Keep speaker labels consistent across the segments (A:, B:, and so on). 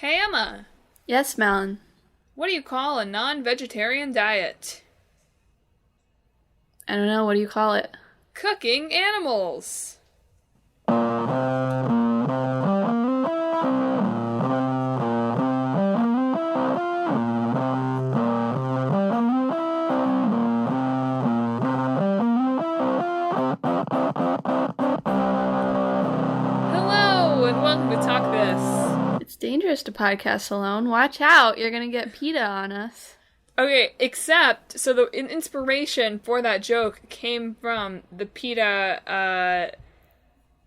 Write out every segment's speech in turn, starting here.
A: Hey Emma,
B: Yes, Madelyn.
A: what do you call a non-vegetarian diet?
B: I don't know. What do you call it?
A: Cooking animals. Hello and welcome to Talk This.
B: It's dangerous to podcast alone. Watch out. You're going to get PETA on us.
A: Okay, except, so the inspiration for that joke came from the PETA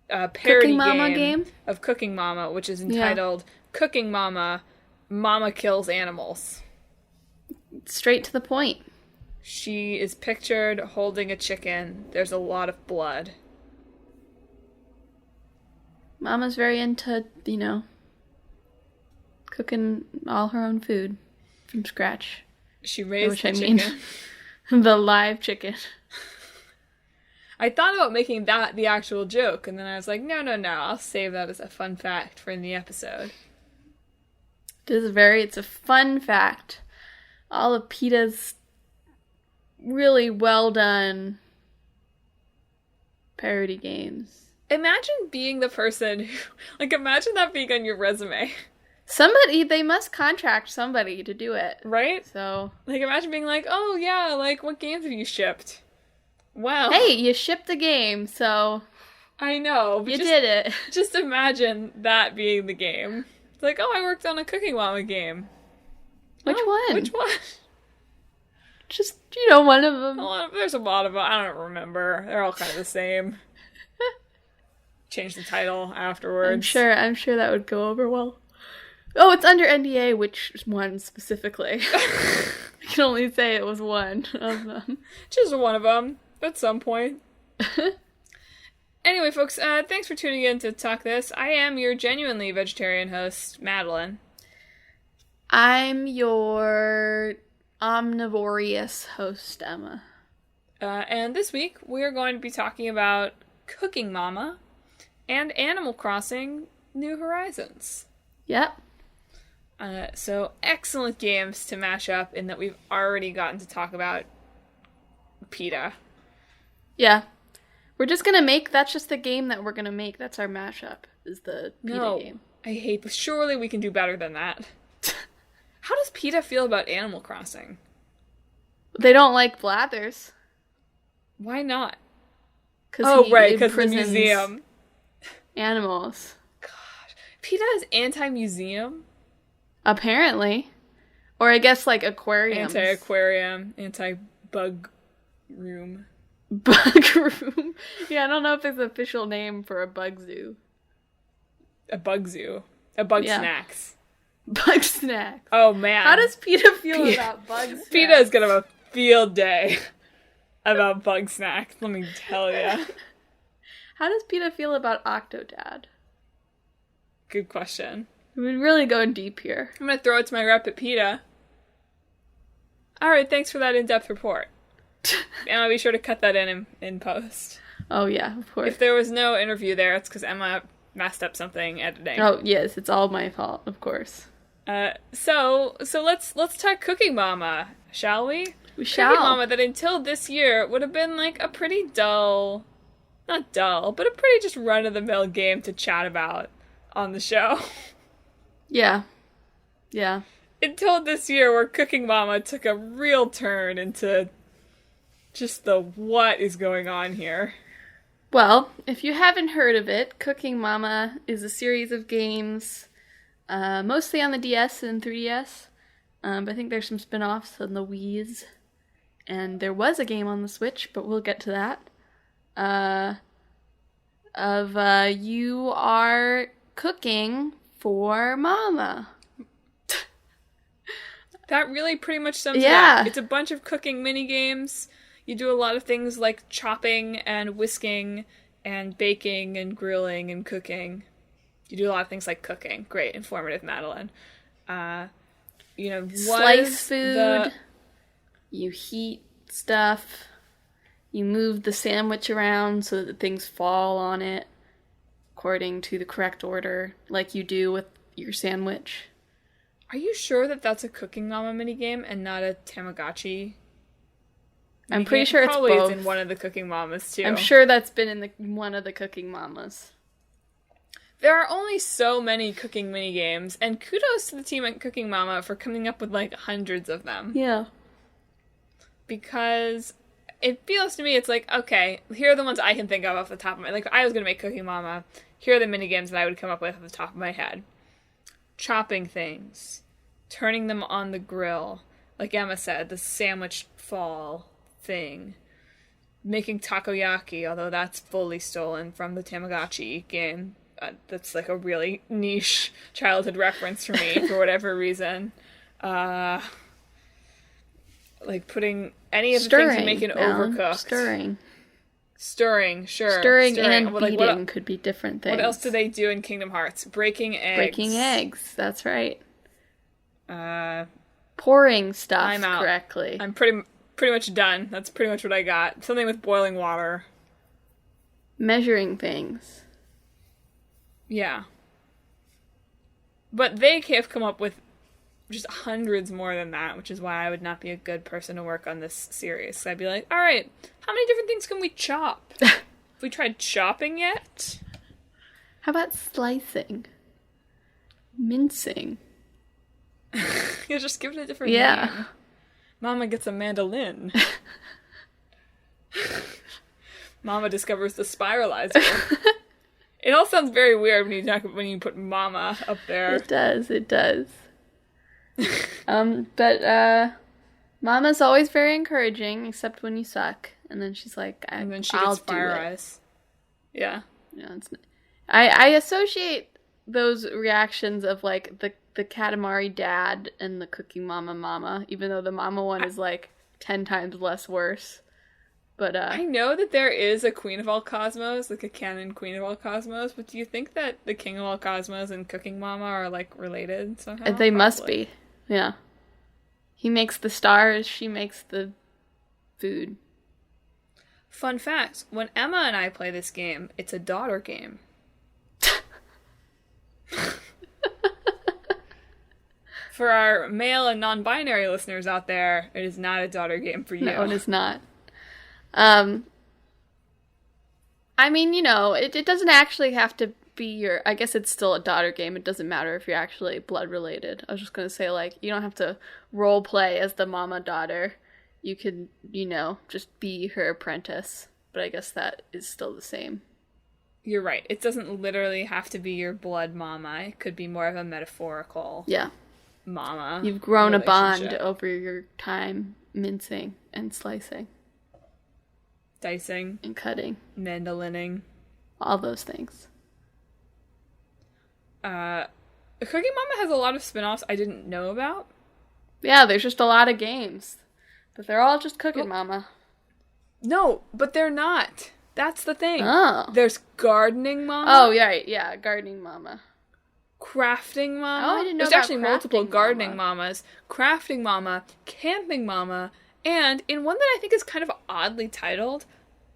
A: parody
B: Cooking Mama game
A: of Cooking Mama, which is entitled Cooking Mama, Mama Kills Animals.
B: Straight to the point.
A: She is pictured holding a chicken. There's a lot of blood.
B: Mama's very into, cooking all her own food from scratch.
A: She raised the chicken.
B: The live chicken.
A: I thought about making that the actual joke, and then I was like, no, I'll save that as a fun fact for in the episode.
B: It's a fun fact. All of PETA's really well done parody games.
A: Imagine being the person who, imagine that being on your resume.
B: They must contract somebody to do it.
A: Right?
B: So.
A: Imagine being like, oh yeah, what games have you shipped? Wow.
B: Hey, you shipped the game, so.
A: I know. But
B: you did it.
A: Just imagine that being the game. It's like, oh, I worked on a Cooking Mama game.
B: Which one?
A: Which one?
B: Just, one of them.
A: There's a lot of them. I don't remember. They're all kind of the same. Change the title afterwards.
B: I'm sure that would go over well. Oh, it's under NDA, which one specifically? I can only say it was one of them.
A: Just one of them, at some point. Anyway, folks, thanks for tuning in to Talk This. I am your genuinely vegetarian host, Madelyn.
B: I'm your omnivorous host, Emma.
A: And this week, we are going to be talking about Cooking Mama and Animal Crossing New Horizons.
B: Yep.
A: So excellent games to mash up in that we've already gotten to talk about PETA.
B: Yeah. We're just gonna that's just the game that we're gonna make. That's our mashup, is the PETA game.
A: I hate this. Surely we can do better than that. How does PETA feel about Animal Crossing?
B: They don't like Blathers.
A: Because the museum.
B: Animals.
A: God. PETA is anti-museum?
B: Apparently. Or I guess aquariums.
A: Anti-aquarium. Anti-bug room.
B: Bug room? Yeah, I don't know if there's an official name for a bug zoo.
A: A bug zoo. A bug snacks.
B: Bug snacks.
A: Oh, man.
B: How does PETA feel about bug snacks?
A: PETA is going to have a field day about bug snacks, let me tell you.
B: How does PETA feel about Octodad?
A: Good question.
B: We're really going deep here.
A: I'm going to throw it to my rep at PETA. Alright, thanks for that in-depth report. And I'll be sure to cut that in post.
B: Oh, yeah, of course.
A: If there was no interview there, it's because Emma messed up something editing.
B: Oh, yes, it's all my fault, of course.
A: So let's talk Cooking Mama, shall we?
B: We shall.
A: Cooking Mama that until this year would have been a pretty dull, not dull, but a pretty just run-of-the-mill game to chat about on the show.
B: Yeah. Yeah.
A: Until this year where Cooking Mama took a real turn into just the what is going on here.
B: Well, if you haven't heard of it, Cooking Mama is a series of games, mostly on the DS and 3DS. But I think there's some spin-offs on the Wii's. And there was a game on the Switch, but we'll get to that. You are cooking for Mama.
A: That really pretty much sums it up. It's a bunch of cooking mini-games. You do a lot of things like chopping and whisking and baking and grilling and cooking. You do a lot of things like cooking. Great, informative, Madelyn.
B: Slice food. You heat stuff. You move the sandwich around so that things fall on it according to the correct order, like you do with your sandwich.
A: Are you sure that that's a Cooking Mama minigame and not a Tamagotchi?
B: I'm pretty sure it's both.
A: Probably it's in one of the Cooking Mamas, too.
B: I'm sure that's been in one of the Cooking Mamas.
A: There are only so many cooking minigames, and kudos to the team at Cooking Mama for coming up with, like, hundreds of them.
B: Yeah.
A: Because it feels to me, it's like, okay, here are the ones I can think of off the top of my... Like, if I was going to make Cooking Mama, here are the minigames that I would come up with off the top of my head. Chopping things. Turning them on the grill. Like Emma said, the sandwich fall thing. Making takoyaki, although that's fully stolen from the Tamagotchi game. That's like a really niche childhood reference for me for whatever reason. Like putting any of the things you make in Overcooked. Stirring, sure.
B: Stirring and beating could be different things.
A: What else do they do in Kingdom Hearts? Breaking eggs.
B: Breaking eggs, that's right. Pouring stuff correctly.
A: I'm pretty much done. That's pretty much what I got. Something with boiling water.
B: Measuring things.
A: Yeah. But they have come up with just hundreds more than that, which is why I would not be a good person to work on this series. So I'd be like, alright, how many different things can we chop? Have we tried chopping yet?
B: How about slicing? Mincing?
A: You just give it a different name. Mama gets a mandolin. Mama discovers the spiralizer. It all sounds very weird when you put Mama up there.
B: It does. But Mama's always very encouraging, except when you suck. And then she's like,
A: and then she gets fire eyes. Yeah.
B: I associate those reactions of like the Katamari dad and the Cooking Mama, even though the Mama one is like 10 times less worse. But
A: I know that there is a Queen of All Cosmos, like a canon Queen of All Cosmos, but do you think that the King of All Cosmos and Cooking Mama are like related somehow?
B: They must be. Yeah. He makes the stars, she makes the food.
A: Fun fact, when Emma and I play this game, it's a daughter game. For our male and non-binary listeners out there, it is not a daughter game for you.
B: No, it is not. I mean, it doesn't actually have to be I guess it's still a daughter game. It doesn't matter if you're actually blood related. I was just going to say, like, you don't have to role play as the mama daughter. You could, just be her apprentice. But I guess that is still the same.
A: You're right. It doesn't literally have to be your blood mama. It could be more of a metaphorical mama.
B: You've grown a bond over your time mincing and slicing.
A: Dicing.
B: And cutting.
A: Mandolining.
B: All those things.
A: Cooking Mama has a lot of spin-offs I didn't know about.
B: Yeah, there's just a lot of games. But they're all just Cooking Mama.
A: No, but they're not. That's the thing.
B: Oh.
A: There's Gardening Mama.
B: Oh, yeah, Gardening Mama.
A: Crafting Mama.
B: Oh, I didn't know
A: There's
B: about
A: actually multiple Gardening
B: Mama.
A: Mamas. Crafting Mama, Camping Mama, and in one that I think is kind of oddly titled,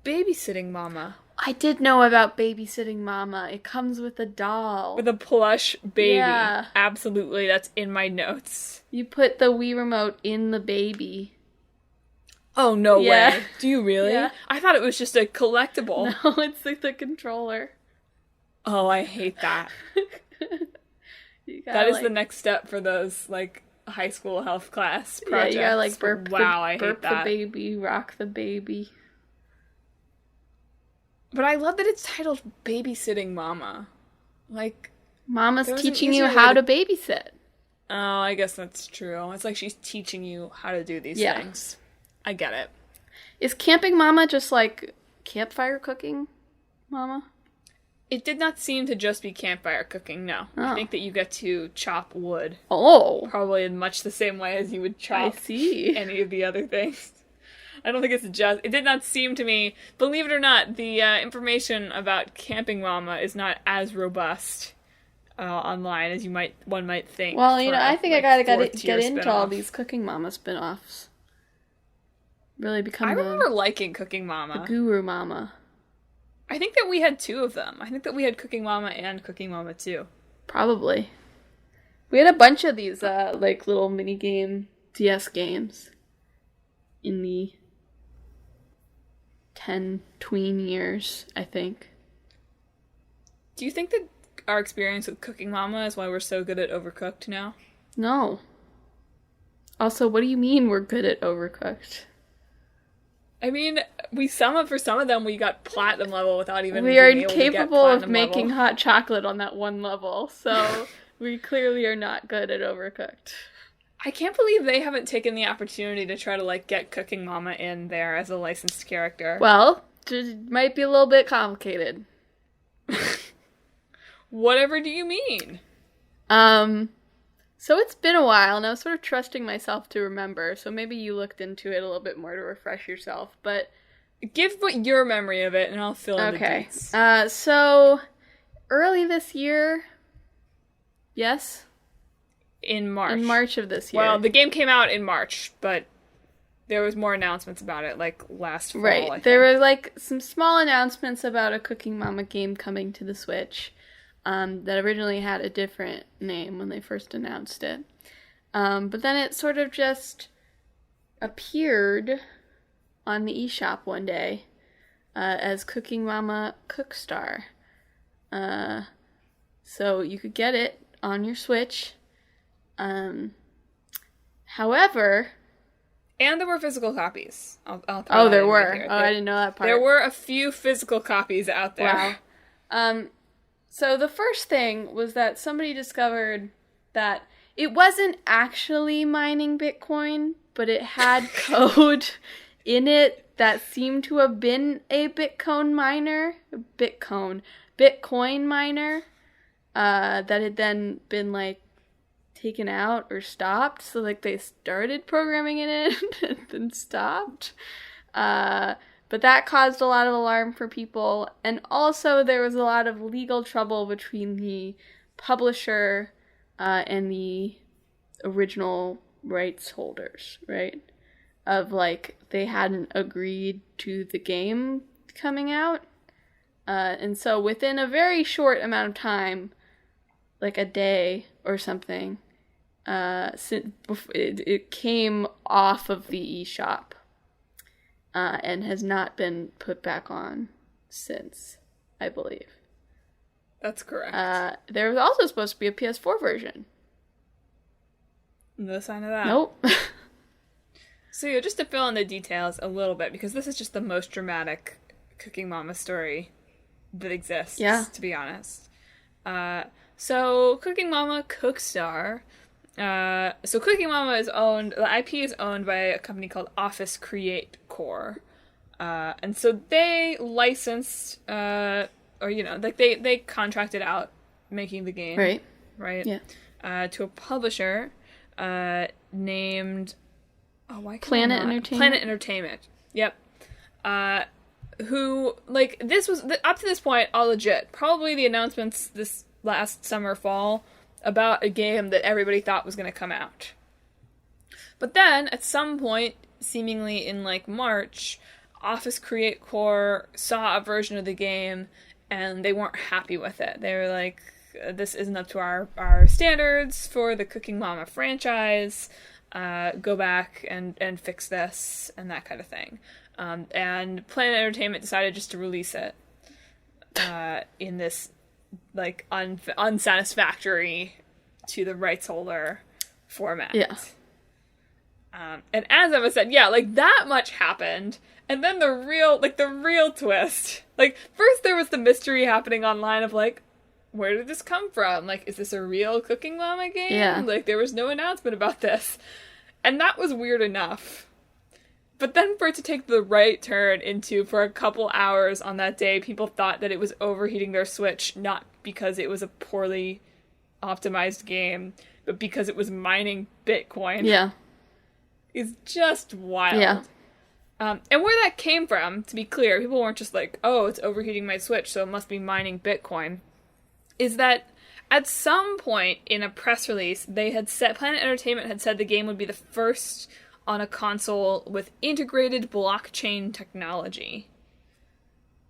A: Babysitting Mama.
B: I did know about Babysitting Mama. It comes with a doll.
A: With a plush baby.
B: Yeah.
A: Absolutely, that's in my notes.
B: You put the Wii remote in the baby.
A: Oh, no way. Do you really?
B: Yeah.
A: I thought it was just a collectible.
B: No, it's like the controller.
A: Oh, I hate that. That is the next step for those, like, high school health class projects.
B: Yeah, you gotta, like, burp
A: burp
B: the baby, rock the baby.
A: But I love that it's titled Babysitting Mama. Like,
B: Mama's teaching you how to babysit.
A: Oh, I guess that's true. It's like she's teaching you how to do these things. I get it.
B: Is Camping Mama just like campfire cooking Mama?
A: It did not seem to just be campfire cooking, no.
B: Oh.
A: I think that you get to chop wood.
B: Oh.
A: Probably in much the same way as you would chop any of the other things. I don't think it's just... It did not seem to me... Believe it or not, the information about Camping Mama is not as robust online as one might think.
B: Well, I think I gotta get into all these Cooking Mama spin-offs. Really become
A: I remember liking Cooking Mama.
B: The Guru Mama.
A: I think that we had two of them. I think that we had Cooking Mama and Cooking Mama 2.
B: Probably. We had a bunch of these, like, little mini-game DS games in the 10 tween years, I think.
A: Do you think that our experience with Cooking Mama is why we're so good at Overcooked now?
B: No. Also, what do you mean we're good at Overcooked?
A: I mean, for some of them, we got platinum level without even
B: we
A: being
B: are
A: able
B: capable
A: to get
B: of making hot chocolate on that one level, so we clearly are not good at Overcooked.
A: I can't believe they haven't taken the opportunity to try to, like, get Cooking Mama in there as a licensed character.
B: Well, it might be a little bit complicated.
A: Whatever do you mean?
B: So it's been a while, and I was sort of trusting myself to remember, so maybe you looked into it a little bit more to refresh yourself, but...
A: Give your memory of it, and I'll fill in the deets.
B: So, early this year... Yes?
A: In March.
B: In March of this year.
A: Well, the game came out in March, but there was more announcements about it, like, last fall,
B: right.
A: I think.
B: There were, like, some small announcements about a Cooking Mama game coming to the Switch. That originally had a different name when they first announced it. But then it sort of just appeared on the eShop one day as Cooking Mama Cookstar. So you could get it on your Switch. However...
A: And there were physical copies.
B: There were. I didn't know that part.
A: There were a few physical copies out there.
B: Wow. So the first thing was that somebody discovered that it wasn't actually mining Bitcoin, but it had code in it that seemed to have been a Bitcoin miner, that had then been, like, taken out or stopped. So, like, they started programming it in and then stopped. But that caused a lot of alarm for people. And also there was a lot of legal trouble between the publisher and the original rights holders, right? Of, like, they hadn't agreed to the game coming out. And so within a very short amount of time, like a day or something, it came off of the eShop. And has not been put back on since, I believe.
A: That's correct.
B: There was also supposed to be a PS4 version.
A: No sign of that.
B: Nope.
A: So yeah, just to fill in the details a little bit, because this is just the most dramatic Cooking Mama story that exists, to be honest. So Cooking Mama Cookstar... So Cooking Mama the IP is owned by a company called Office Create Core. And so they licensed, they contracted out making the game. Right? Yeah. To a publisher, named,
B: Planet Entertainment.
A: Planet Entertainment. Yep. Who, like, this was, up to this point, all legit. Probably the announcements this last summer, fall, about a game that everybody thought was going to come out. But then, at some point, seemingly in, like, March, Office Create Core saw a version of the game, and they weren't happy with it. They were like, this isn't up to our standards for the Cooking Mama franchise. Go back and fix this, and that kind of thing. And Planet Entertainment decided just to release it in this, like, unsatisfactory to the rights holder format.
B: Yeah.
A: And as Emma said, yeah, like, that much happened, and then the real twist. Like, first there was the mystery happening online of, like, where did this come from? Like, is this a real Cooking Mama game?
B: Yeah.
A: Like, there was no announcement about this. And that was weird enough. But then for it to take the right turn into, for a couple hours on that day, people thought that it was overheating their Switch, not because it was a poorly optimized game, but because it was mining Bitcoin.
B: Yeah.
A: It's just wild.
B: Yeah.
A: And where that came from, to be clear, people weren't just like, oh, it's overheating my Switch, so it must be mining Bitcoin, is that at some point in a press release, Planet Entertainment had said the game would be the first on a console with integrated blockchain technology.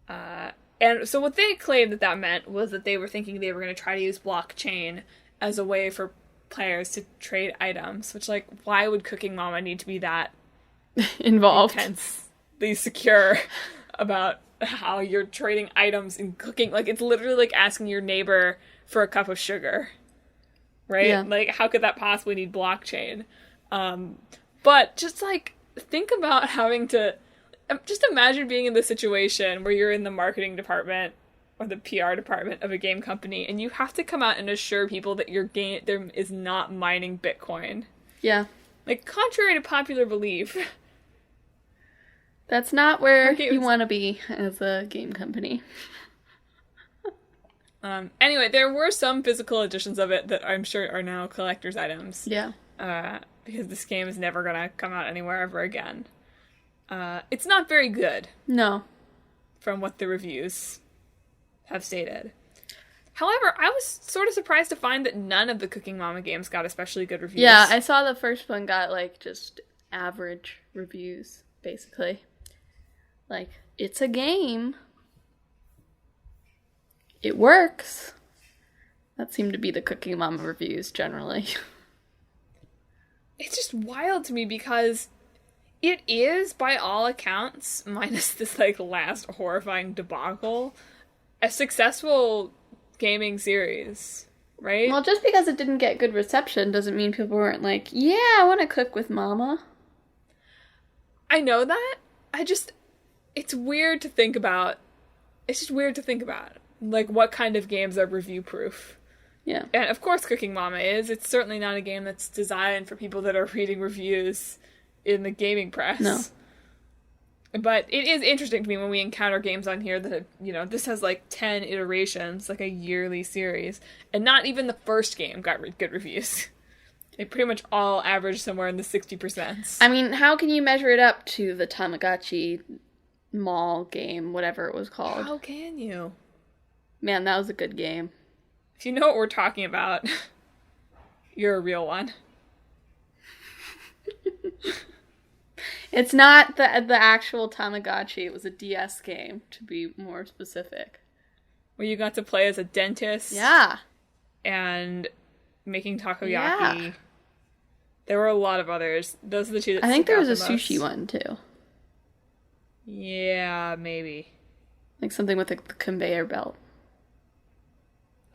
A: And so what they claimed that meant was that they were thinking they were going to try to use blockchain as a way for players to trade items, which, like, why would Cooking Mama need to be that
B: involved,
A: intensely secure about how you're trading items in cooking? Like, it's literally like asking your neighbor for a cup of sugar, right?
B: Yeah.
A: Like, how could that possibly need blockchain? But just, like, think about having to... Just imagine being in the situation where you're in the marketing department or the PR department of a game company, and you have to come out and assure people that your game is not mining Bitcoin.
B: Yeah.
A: Like, contrary to popular belief.
B: That's not where you want to be as a game company.
A: Anyway, there were some physical editions of it that I'm sure are now collector's items.
B: Yeah.
A: Because this game is never going to come out anywhere ever again. It's not very good.
B: No.
A: From what the reviews have stated. However, I was sort of surprised to find that none of the Cooking Mama games got especially good reviews.
B: Yeah, I saw the first one got, like, just average reviews, basically. Like, it's a game. It works. That seemed to be the Cooking Mama reviews, generally.
A: It's just wild to me because it is, by all accounts, minus this, like, last horrifying debacle, a successful gaming series, right?
B: Well, just because it didn't get good reception doesn't mean people weren't like, yeah, I want to cook with Mama.
A: I know that. It's weird to think about. It's just weird to think about. Like, what kind of games are review-proof?
B: Yeah.
A: And, of course, Cooking Mama is. It's certainly not a game that's designed for people that are reading reviews in the gaming press.
B: No.
A: But it is interesting to me when we encounter games on here that have, this has like 10 iterations, like a yearly series, and not even the first game got good reviews. They pretty much all average somewhere in the 60%.
B: I mean, how can you measure it up to the Tamogotchi mall game, whatever it was called?
A: How can you?
B: Man, that was a good game.
A: If you know what we're talking about, you're a real one.
B: It's not the actual Tamagotchi. It was a DS game, to be more specific.
A: Where you got to play as a dentist.
B: Yeah.
A: And making takoyaki.
B: Yeah.
A: There were a lot of others. Those are the two that
B: I think there was a
A: most.
B: sushi one, too.
A: Yeah, maybe.
B: Like something with a conveyor belt.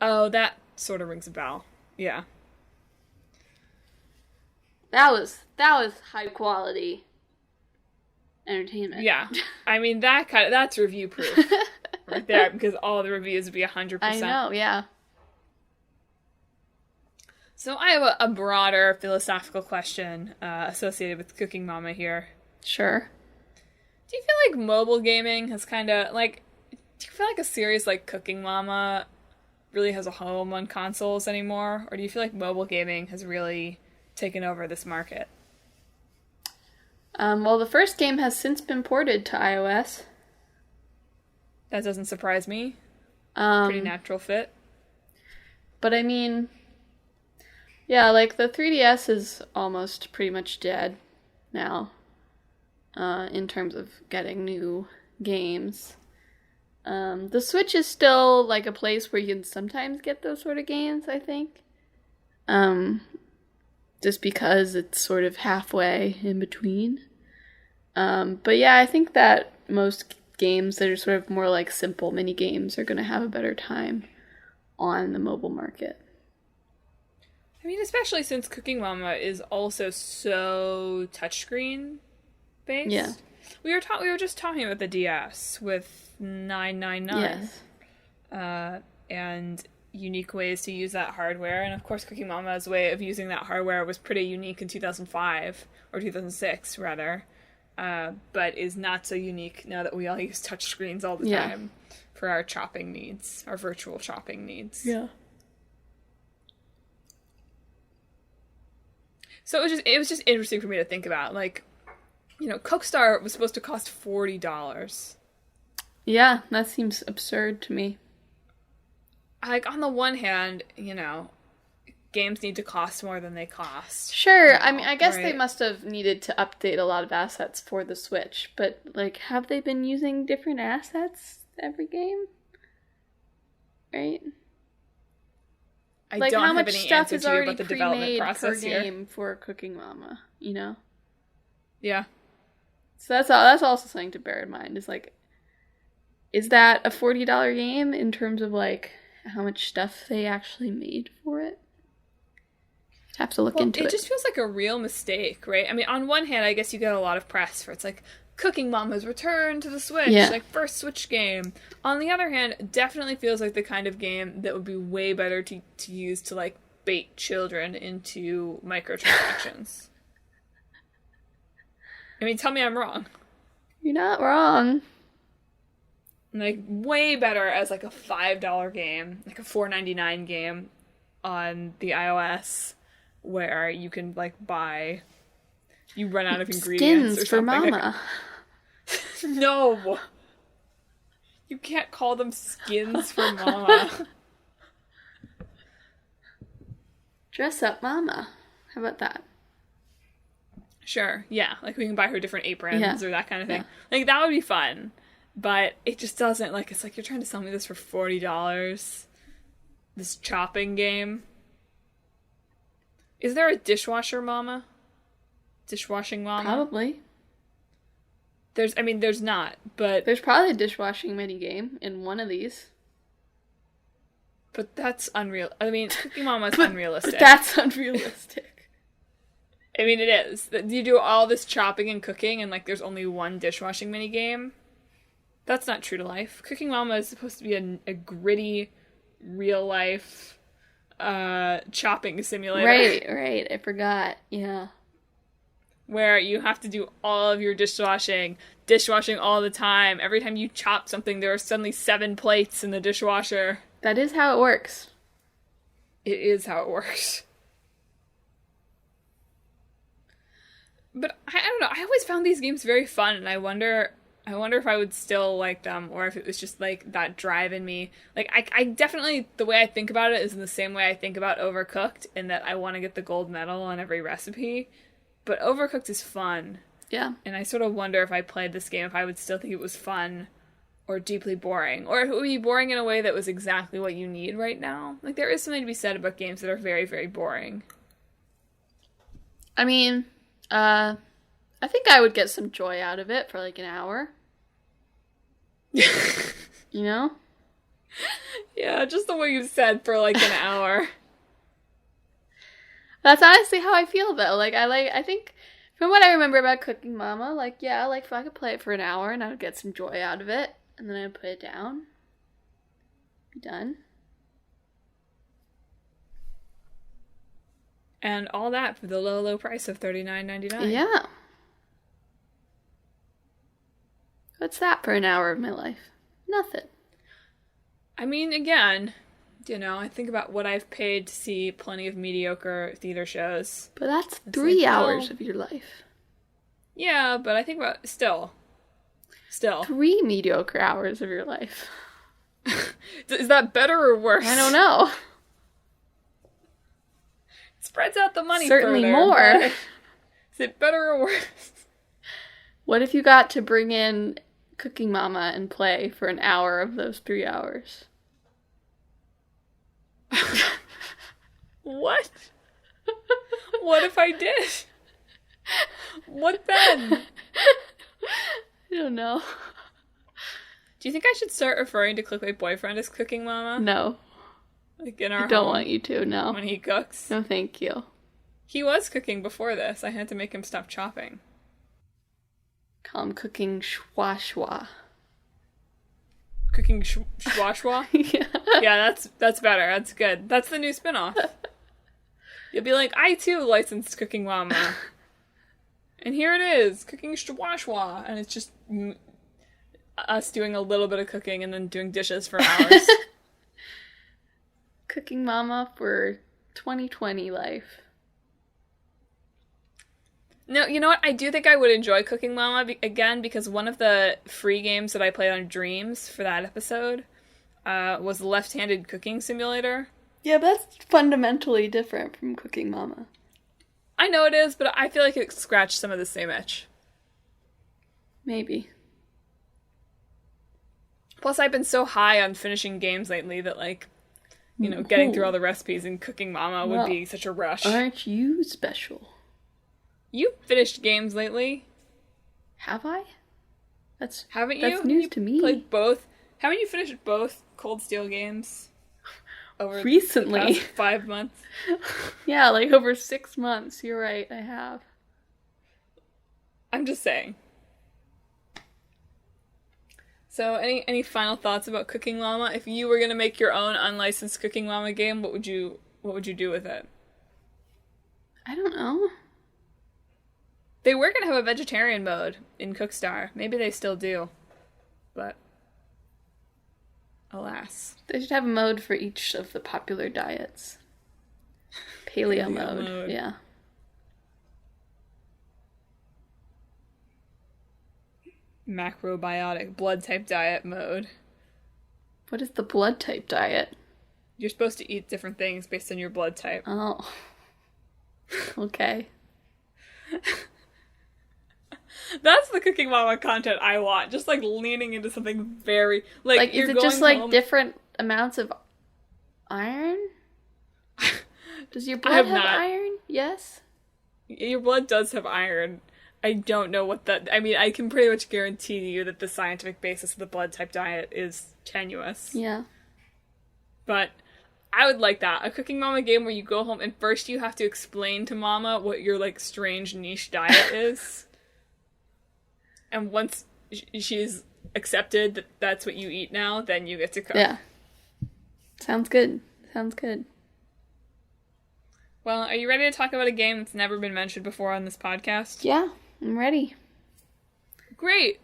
A: Oh, that sort of rings a bell. Yeah.
B: That was high quality entertainment.
A: Yeah. I mean, that's review proof right there, because all the reviews would be 100%.
B: I know, yeah.
A: So I have a broader philosophical question associated with Cooking Mama here.
B: Sure.
A: Do you feel like mobile gaming has kind of, like, do you feel like a series like Cooking Mama really has a home on consoles anymore? Or do you feel like mobile gaming has really taken over this market?
B: Well, the first game has since been ported to iOS.
A: That doesn't surprise me. Pretty natural fit.
B: But I mean, yeah, like the 3DS is almost pretty much dead now, in terms of getting new games. The Switch is still like a place where you can sometimes get those sort of games, I think. Just because it's sort of halfway in between. But yeah, I think that most games that are sort of more like simple mini games are going to have a better time on the mobile market.
A: I mean, especially since Cooking Mama is also so touchscreen based.
B: Yeah.
A: We were just talking about the DS with 999.
B: Yes.
A: And unique ways to use that hardware. And of course, Cooking Mama's way of using that hardware was pretty unique in 2005, or 2006, rather. But is not so unique now that we all use touchscreens all the time for our chopping needs, our virtual chopping needs.
B: Yeah.
A: So it was just interesting for me to think about. Like, Cookstar was supposed to cost $40.
B: Yeah, that seems absurd to me.
A: Like, on the one hand, games need to cost more than they cost.
B: Sure,
A: now,
B: I mean, I guess
A: right?
B: they must have needed to update a lot of assets for the Switch, but, like, have they been using different assets every game? Right?
A: I
B: like,
A: don't
B: how
A: have
B: much
A: any
B: stuff
A: answer
B: is
A: to you
B: already
A: about the development
B: pre-made
A: process
B: per
A: here.
B: game for Cooking Mama, you know?
A: Yeah.
B: So that's also something to bear in mind, is like, is that a $40 game in terms of like how much stuff they actually made for it? Have to look into it.
A: It just feels like a real mistake, right? I mean, on one hand, I guess you get a lot of press for it's like Cooking Mama's return to the Switch, like first Switch game. On the other hand, it definitely feels like the kind of game that would be way better to use to like bait children into microtransactions. I mean, tell me I'm wrong.
B: You're not wrong.
A: Like, way better as like a $5 game, like a $4.99 game on the iOS, where you can like buy, you run out of ingredients
B: skins
A: or something.
B: for Mama.
A: No, you can't call them skins for Mama.
B: Dress up Mama. How about that?
A: Sure, yeah, like we can buy her different aprons or that kind of thing. Like, that would be fun. But it just doesn't, like, it's like you're trying to sell me this for $40. This chopping game. Is there a dishwasher Mama? Dishwashing Mama?
B: Probably.
A: There's not, but...
B: There's probably a dishwashing minigame in one of these.
A: But that's unreal. I mean, Cooking Mama's unrealistic.
B: But that's unrealistic.
A: I mean, it is. You do all this chopping and cooking, and, like, there's only one dishwashing minigame. That's not true to life. Cooking Mama is supposed to be a gritty, real-life, chopping simulator.
B: Right. I forgot. Yeah.
A: Where you have to do all of your dishwashing all the time. Every time you chop something, there are suddenly 7 plates in the dishwasher.
B: That is how it works.
A: It is how it works. But I don't know. I always found these games very fun, and I wonder if I would still like them, or if it was just, like, that drive in me. Like, I definitely, the way I think about it is in the same way I think about Overcooked, in that I want to get the gold medal on every recipe. But Overcooked is fun.
B: Yeah.
A: And I sort of wonder if I played this game, if I would still think it was fun, or deeply boring. Or if it would be boring in a way that was exactly what you need right now. Like, there is something to be said about games that are very, very boring.
B: I mean... I think I would get some joy out of it for like an hour. You know?
A: Yeah, just the way you said for like an hour.
B: That's honestly how I feel though. I think from what I remember about Cooking Mama, like, yeah, like, if I could play it for an hour and I would get some joy out of it, and then I'd put it down. Be done.
A: And all that for the low, low price of $39.99.
B: Yeah. What's that for an hour of my life? Nothing.
A: I mean, again, you know, I think about what I've paid to see plenty of mediocre theater shows.
B: But that's 3 hours of your life.
A: Yeah, but I think about... Still.
B: 3 mediocre hours of your life.
A: Is that better or worse?
B: I don't know.
A: Spreads out the money
B: certainly
A: further,
B: more.
A: Is it better or worse?
B: What if you got to bring in Cooking Mama and play for an hour of those 3 hours?
A: What? What if I did? What then?
B: I don't know.
A: Do you think I should start referring to Clickbait Boyfriend as Cooking Mama?
B: No.
A: Like in our
B: I don't
A: home
B: want you to, no.
A: when he cooks?
B: No, thank you.
A: He was cooking before this. I had to make him stop chopping.
B: Call him Cooking Schwa.
A: Cooking Schwa?
B: Yeah.
A: Yeah, that's better. That's good. That's the new spinoff. You'll be like, I too licensed Cooking Mama. And here it is, Cooking Schwa. And it's just us doing a little bit of cooking and then doing dishes for hours.
B: Cooking Mama for 2020 life.
A: No, you know what? I do think I would enjoy Cooking Mama again, because one of the free games that I played on Dreams for that episode was the left-handed cooking simulator.
B: Yeah, but that's fundamentally different from Cooking Mama.
A: I know it is, but I feel like it scratched some of the same itch.
B: Maybe.
A: Plus, I've been so high on finishing games lately that, like, getting through all the recipes in Cooking Mama would be such a rush.
B: Aren't you special?
A: You finished games lately.
B: Have I?
A: Haven't you?
B: That's news to me.
A: Played both. Haven't you finished both Cold Steel games? Over
B: recently.
A: The past 5 months?
B: Yeah, like over 6 months. You're right, I have.
A: I'm just saying. So, any final thoughts about Cooking Mama? If you were gonna make your own unlicensed Cooking Mama game, what would you do with it?
B: I don't know.
A: They were gonna have a vegetarian mode in Cookstar. Maybe they still do, but alas,
B: they should have a mode for each of the popular diets. Paleo mode, yeah.
A: Macrobiotic blood type diet mode.
B: What is the blood type diet?
A: You're supposed to eat different things based on your blood type.
B: Oh. Okay.
A: That's the Cooking Mama content I want. Just leaning into something very like
B: is it just home... different amounts of iron? Does your blood have iron? Yes.
A: Your blood does have iron. I don't know what that... I mean, I can pretty much guarantee to you that the scientific basis of the blood type diet is tenuous.
B: Yeah.
A: But I would like that. A Cooking Mama game where you go home and first you have to explain to Mama what your, strange niche diet is. And once she's accepted that that's what you eat now, then you get to cook.
B: Yeah. Sounds good.
A: Well, are you ready to talk about a game that's never been mentioned before on this podcast?
B: Yeah. I'm ready.
A: Great.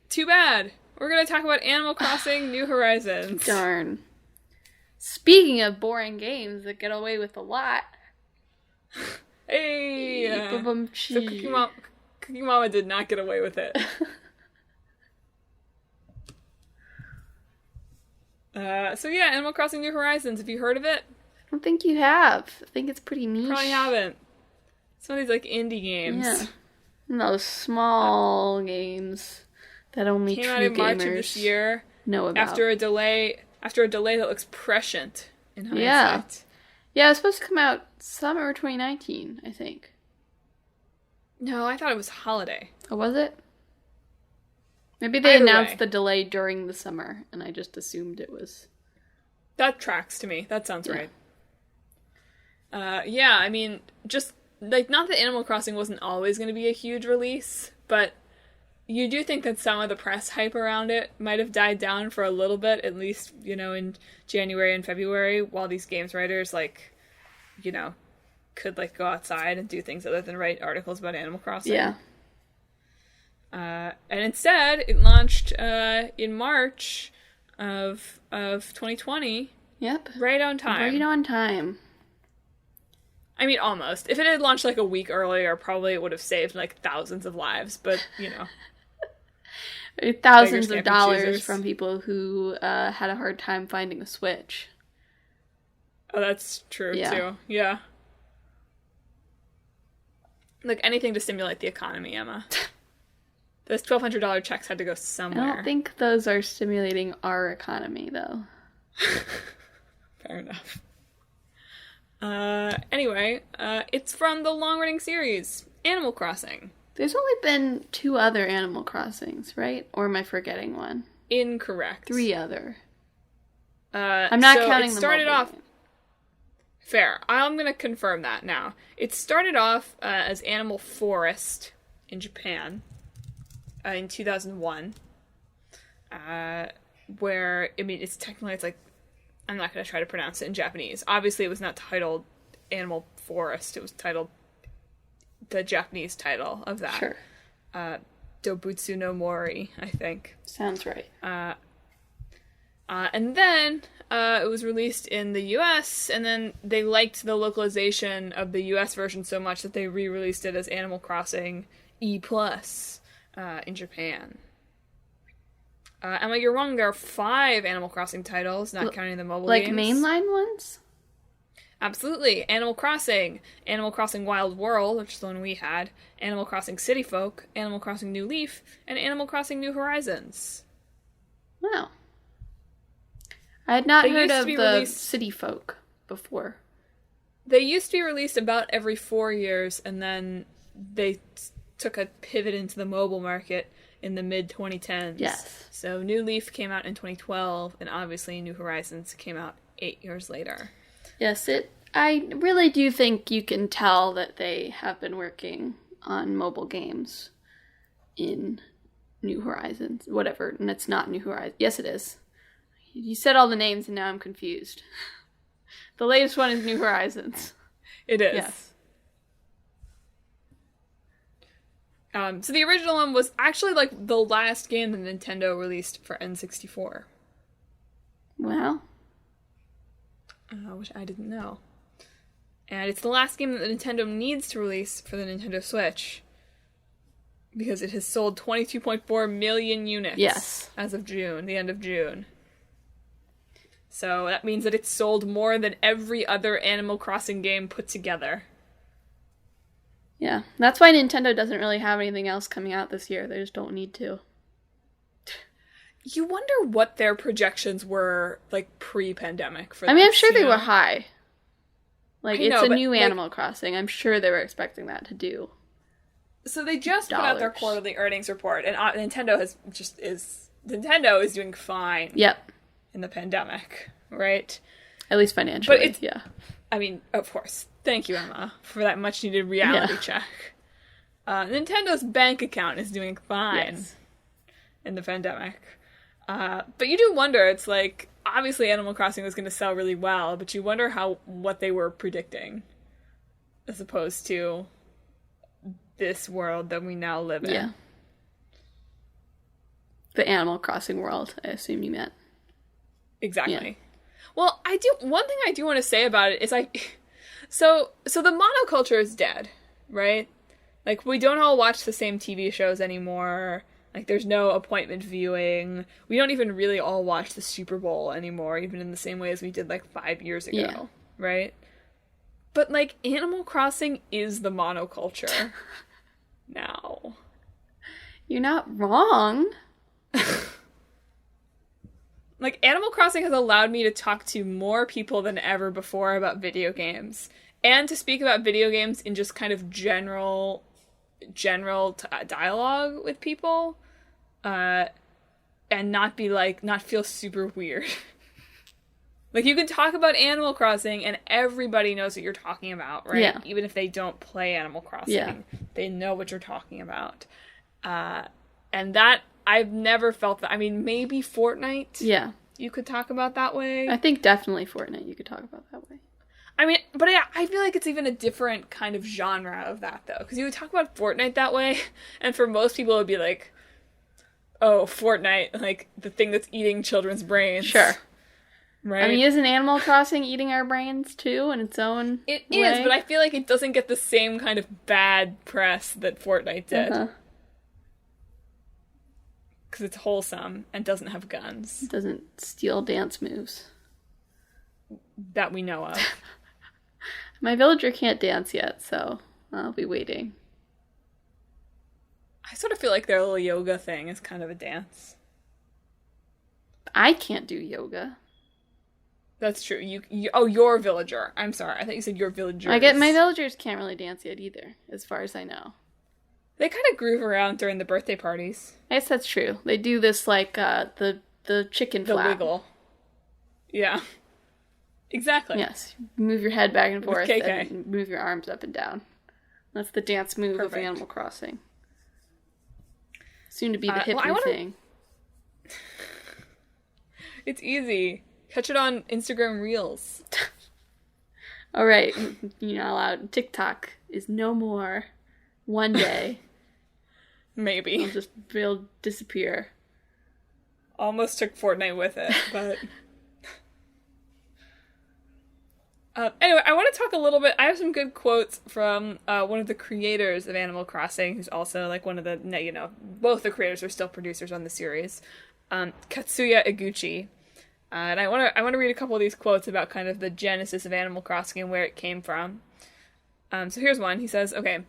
A: Too bad. We're going to talk about Animal Crossing New Horizons.
B: Darn. Speaking of boring games that get away with a lot.
A: Hey! So Cooking Mama did not get away with it. Animal Crossing New Horizons. Have you heard of it?
B: I don't think you have. I think it's pretty niche.
A: Probably haven't. Some of these indie games.
B: Yeah. Those small games that only
A: came
B: true
A: out in March
B: gamers
A: of this year
B: know about.
A: After a delay that looks prescient in hindsight.
B: Yeah, it was supposed to come out summer 2019, I think.
A: No, I thought it was holiday.
B: Oh, was it? Maybe they announced the delay during the summer, and I just assumed it was.
A: That tracks to me. That sounds right. I mean, just... not that Animal Crossing wasn't always going to be a huge release, but you do think that some of the press hype around it might have died down for a little bit, at least, in January and February, while these games writers, could, go outside and do things other than write articles about Animal Crossing.
B: Yeah.
A: And instead, it launched in March of 2020.
B: Yep.
A: Right on time.
B: Right on time.
A: I mean, almost. If it had launched a week earlier, probably it would have saved thousands of lives, but,
B: thousands of dollars from people who had a hard time finding a Switch.
A: Oh, that's true, too. Yeah. Anything to stimulate the economy, Emma. Those $1,200 checks had to go somewhere.
B: I don't think those are stimulating our economy, though.
A: Fair enough. Anyway, it's from the long-running series, Animal Crossing.
B: There's only been 2 other Animal Crossings, right? Or am I forgetting one?
A: Incorrect.
B: 3 other. I'm not counting the mobile
A: off.
B: game.
A: Fair. I'm going to confirm that now. It started off as Animal Forest in Japan in 2001, where, I mean, it's technically, I'm not going to try to pronounce it in Japanese. Obviously, it was not titled Animal Forest. It was titled the Japanese title of that.
B: Sure.
A: Dobutsu no Mori, I think.
B: Sounds right.
A: And then it was released in the US, and then they liked the localization of the US version so much that they re-released it as Animal Crossing E+, in Japan. Emma, you're wrong. There are 5 Animal Crossing titles, not counting the mobile games.
B: Mainline ones?
A: Absolutely. Animal Crossing Wild World, which is the one we had, Animal Crossing City Folk, Animal Crossing New Leaf, and Animal Crossing New Horizons.
B: Wow. I had not heard of the City Folk before.
A: They used to be released about every 4 years, and then they took a pivot into the mobile market in the mid-2010s.
B: Yes.
A: So New Leaf came out in 2012, and obviously New Horizons came out 8 years later.
B: Yes, I really do think you can tell that they have been working on mobile games in New Horizons. Whatever, and it's not New Horizons. Yes, it is. You said all the names, and now I'm confused. The latest one is New Horizons.
A: It is.
B: Yes.
A: So the original one was actually like the last game that Nintendo released for N64.
B: Wow.
A: Which I didn't know. And it's the last game that Nintendo needs to release for the Nintendo Switch. Because it has sold 22.4 million units.
B: Yes.
A: As of June, the end of June. So that means that it's sold more than every other Animal Crossing game put together.
B: Yeah, that's why Nintendo doesn't really have anything else coming out this year. They just don't need to.
A: You wonder what their projections were, like, pre-pandemic for this.
B: I mean, I'm sure they were high. Like, it's a new
A: like,
B: Animal Crossing. I'm sure they were expecting that to do.
A: So they just put out their quarterly earnings report, and Nintendo is doing fine.
B: Yep.
A: In the pandemic, right?
B: At least financially,
A: but it's,
B: yeah.
A: I mean, of course. Thank you, Emma, for that much-needed reality check. Nintendo's bank account is doing fine in the pandemic. But you do wonder, it's like, obviously Animal Crossing was going to sell really well, but you wonder what they were predicting as opposed to this world that we now live in.
B: Yeah. The Animal Crossing world, I assume you meant.
A: Exactly.
B: Yeah.
A: Well, one thing I do want to say about it is so the monoculture is dead, right? Like, we don't all watch the same TV shows anymore. Like, there's no appointment viewing. We don't even really all watch the Super Bowl anymore, even in the same way as we did, like, 5 years ago, right? But, like, Animal Crossing is the monoculture now.
B: You're not wrong.
A: Like, Animal Crossing has allowed me to talk to more people than ever before about video games. And to speak about video games in just kind of general dialogue with people. And not feel super weird. Like, you can talk about Animal Crossing and everybody knows what you're talking about, right?
B: Yeah.
A: Even if they don't play Animal Crossing. They know what you're talking about. And that... I've never felt that. I mean, maybe Fortnite.
B: Yeah.
A: You could talk about that way.
B: I think definitely Fortnite you could talk about that way.
A: I mean, but I feel like it's even a different kind of genre of that, though. Because you would talk about Fortnite that way, and for most people it would be like, oh, Fortnite, like, the thing that's eating children's brains.
B: Sure.
A: Right?
B: I mean, isn't Animal Crossing eating our brains, too, in its own
A: It
B: way?
A: is, but I feel like it doesn't get the same kind of bad press that Fortnite did.
B: Uh-huh.
A: Because it's wholesome and doesn't have guns.
B: It doesn't steal dance moves.
A: That we know of.
B: My villager can't dance yet, so I'll be waiting.
A: I sort of feel like their little yoga thing is kind of a dance.
B: I can't do yoga.
A: That's true. Your villager. I'm sorry. I thought you said your villager.
B: My villagers can't really dance yet either, as far as I know.
A: They kind of groove around during the birthday parties.
B: I guess that's true. They do this like the chicken flap.
A: The wiggle. Yeah. Exactly.
B: Yes. Move your head back and forth
A: KK.
B: and move your arms up and down. That's the dance move of Animal Crossing. Soon to be the hip new thing.
A: It's easy. Catch it on Instagram Reels.
B: All right. You're not allowed. TikTok is no more. One day.
A: Maybe.
B: It'll disappear.
A: Almost took Fortnite with it, but... Anyway, I want to talk a little bit... I have some good quotes from one of the creators of Animal Crossing, who's also, like, one of the... both the creators are still producers on the series. Katsuya Iguchi. And I want to read a couple of these quotes about kind of the genesis of Animal Crossing and where it came from. So here's one. He says, okay...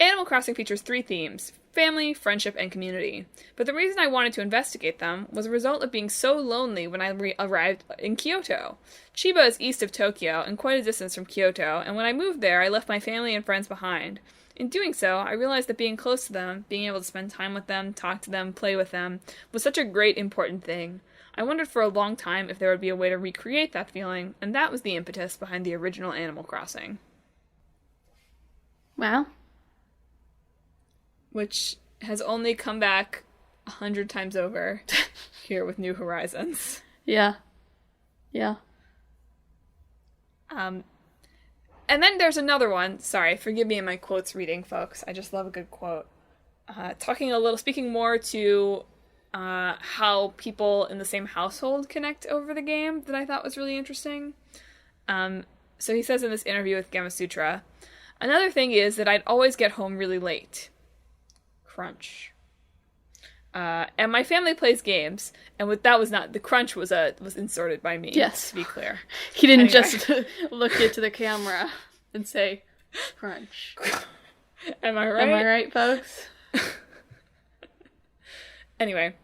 A: Animal Crossing features 3 themes: family, friendship, and community. But the reason I wanted to investigate them was a result of being so lonely when I arrived in Kyoto. Chiba is east of Tokyo and quite a distance from Kyoto, and when I moved there, I left my family and friends behind. In doing so, I realized that being close to them, being able to spend time with them, talk to them, play with them, was such a great, important thing. I wondered for a long time if there would be a way to recreate that feeling, and that was the impetus behind the original Animal Crossing.
B: Wow.
A: Which has only come back 100 times over here with New Horizons.
B: Yeah. Yeah.
A: And then there's another one. Sorry, forgive me in my quotes reading, folks. I just love a good quote. Speaking more to how people in the same household connect over the game that I thought was really interesting. So he says in this interview with Gamasutra, another thing is that I'd always get home really late. Crunch. And my family plays games, and the crunch was inserted by me.
B: Yes,
A: to be clear.
B: He didn't just look into the camera and say, crunch.
A: Am I right?
B: Am I right, folks?
A: Anyway,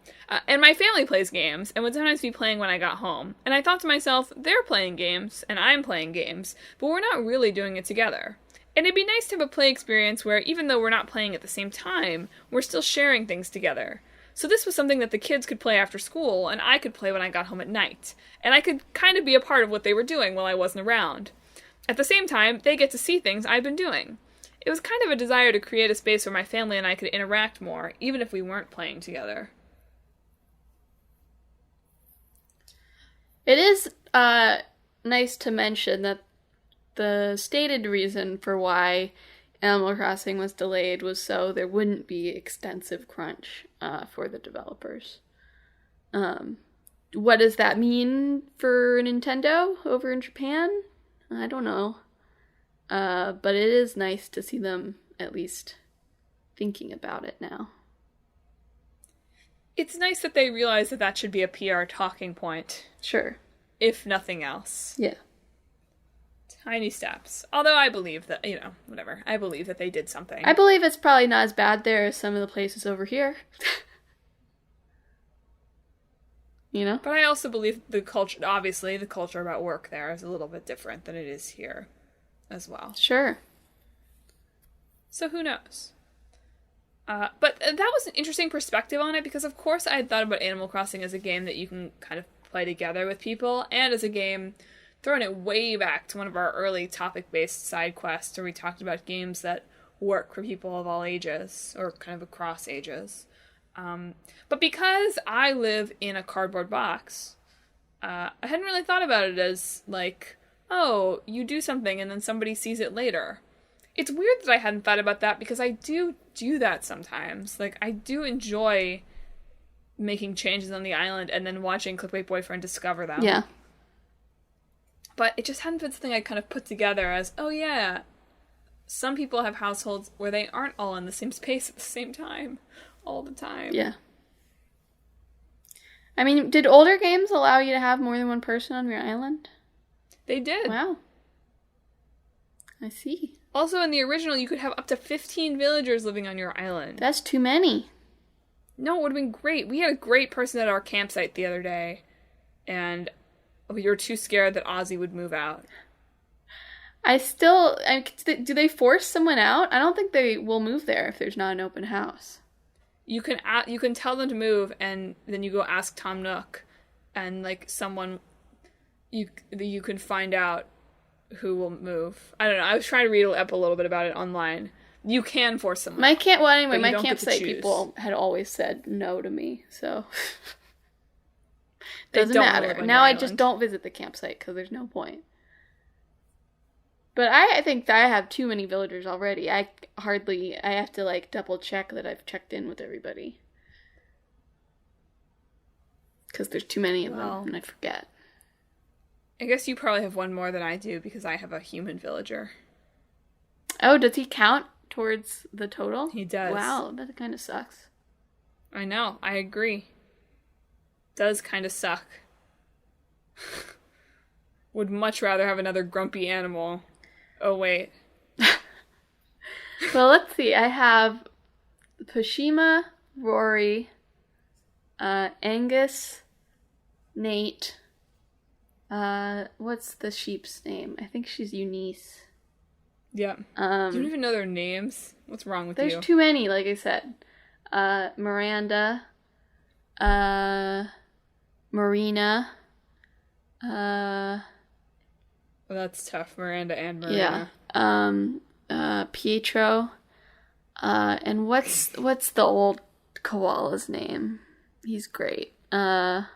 A: and my family plays games, and would sometimes be playing when I got home. And I thought to myself, they're playing games, and I'm playing games, but we're not really doing it together. And it'd be nice to have a play experience where, even though we're not playing at the same time, we're still sharing things together. So this was something that the kids could play after school, and I could play when I got home at night. And I could kind of be a part of what they were doing while I wasn't around. At the same time, they get to see things I've been doing. It was kind of a desire to create a space where my family and I could interact more, even if we weren't playing together.
B: It is nice to mention that the stated reason for why Animal Crossing was delayed was so there wouldn't be extensive crunch for the developers. What does that mean for Nintendo over in Japan? I don't know. But it is nice to see them at least thinking about it now.
A: It's nice that they realize that that should be a PR talking point.
B: Sure.
A: If nothing else.
B: Yeah.
A: Tiny steps. Although I believe that, whatever. I believe that they did something.
B: I believe it's probably not as bad there as some of the places over here.
A: But I also believe the culture about work there is a little bit different than it is here as well.
B: Sure.
A: So who knows? But that was an interesting perspective on it, because of course I had thought about Animal Crossing as a game that you can kind of play together with people, and as a game, throwing it way back to one of our early topic-based side quests where we talked about games that work for people of all ages, or kind of across ages. But because I live in a cardboard box, I hadn't really thought about it as like, oh, you do something and then somebody sees it later. It's weird that I hadn't thought about that, because I do that sometimes. Like, I do enjoy making changes on the island and then watching Clickbait Boyfriend discover them.
B: Yeah.
A: But it just hadn't been something I kind of put together as, oh yeah, some people have households where they aren't all in the same space at the same time, all the time.
B: Yeah. I mean, did older games allow you to have more than one person on your island?
A: They did.
B: Wow. I see.
A: Also, in the original, you could have up to 15 villagers living on your island.
B: That's too many.
A: No, it would have been great. We had a great person at our campsite the other day, and we were too scared that Ozzy would move out.
B: Do they force someone out? I don't think they will move there if there's not an open house.
A: You can tell them to move, and then you go ask Tom Nook, and someone you can find out who will move. I don't know. I was trying to read up a little bit about it online. You can force someone.
B: My campsite people had always said no to me, so doesn't matter. Now I just don't visit the campsite because there's no point. But I think that I have too many villagers already. I have to double check that I've checked in with everybody. Because there's too many of them and I forget.
A: I guess you probably have one more than I do because I have a human villager.
B: Oh, does he count towards the total?
A: He does.
B: Wow, that kind of sucks.
A: I know, I agree. Does kind of suck. Would much rather have another grumpy animal. Oh, wait.
B: Well, let's see. I have Pashima, Rory, Angus, Nate. What's the sheep's name? I think she's Eunice.
A: Yeah. You don't even know their names? What's wrong with you?
B: There's too many, like I said. Miranda. Marina.
A: Well, that's tough. Miranda and Marina.
B: Yeah. Pietro. And what's the old koala's name? He's great. The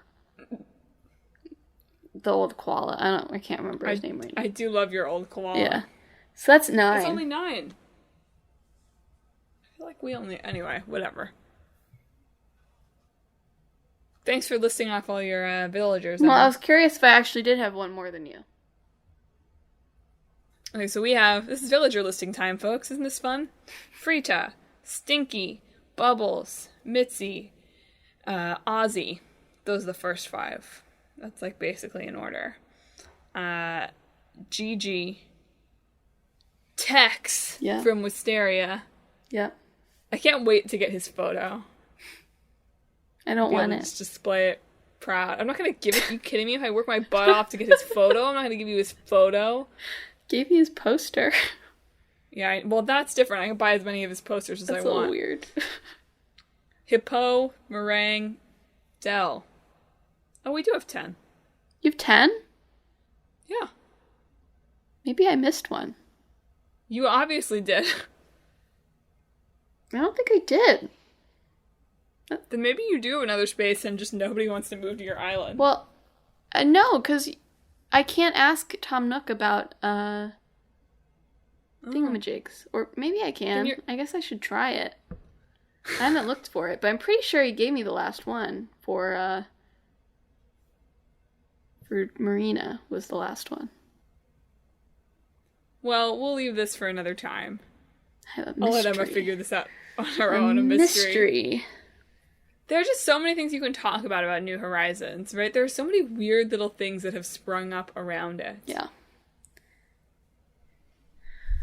B: old koala. I can't remember his name right now.
A: I do love your old koala.
B: Yeah. So that's 9.
A: That's only 9. I feel like we only... Anyway, whatever. Thanks for listing off all your villagers.
B: Well, I was curious if I actually did have one more than you.
A: Okay, so we have... This is villager listing time, folks. Isn't this fun? Frita, Stinky, Bubbles, Mitzi, Ozzy. Those are the first 5. That's, like, basically in order. Gigi, Tex from Wisteria.
B: Yep.
A: I can't wait to get his photo.
B: I don't want it.
A: Just display it proud. I'm not going to give it. Are you kidding me? If I work my butt off to get his photo, I'm not going to give you his photo.
B: Gave you his poster.
A: Yeah, well, that's different. I can buy as many of his posters as I want.
B: That's a little weird.
A: Hippo, Meringue, Dell. Oh, we do have 10.
B: You have 10?
A: Yeah.
B: Maybe I missed one.
A: You obviously did.
B: I don't think I did.
A: Then maybe you do have another space and just nobody wants to move to your island.
B: Well, no, because I can't ask Tom Nook about thingamajigs. Or maybe I can. I guess I should try it. I haven't looked for it, but I'm pretty sure he gave me the last one for Marina was the last one.
A: Well, we'll leave this for another time.
B: I'll
A: let Emma figure this out on her own. A mystery. There are just so many things you can talk about New Horizons, right? There are so many weird little things that have sprung up around it.
B: Yeah.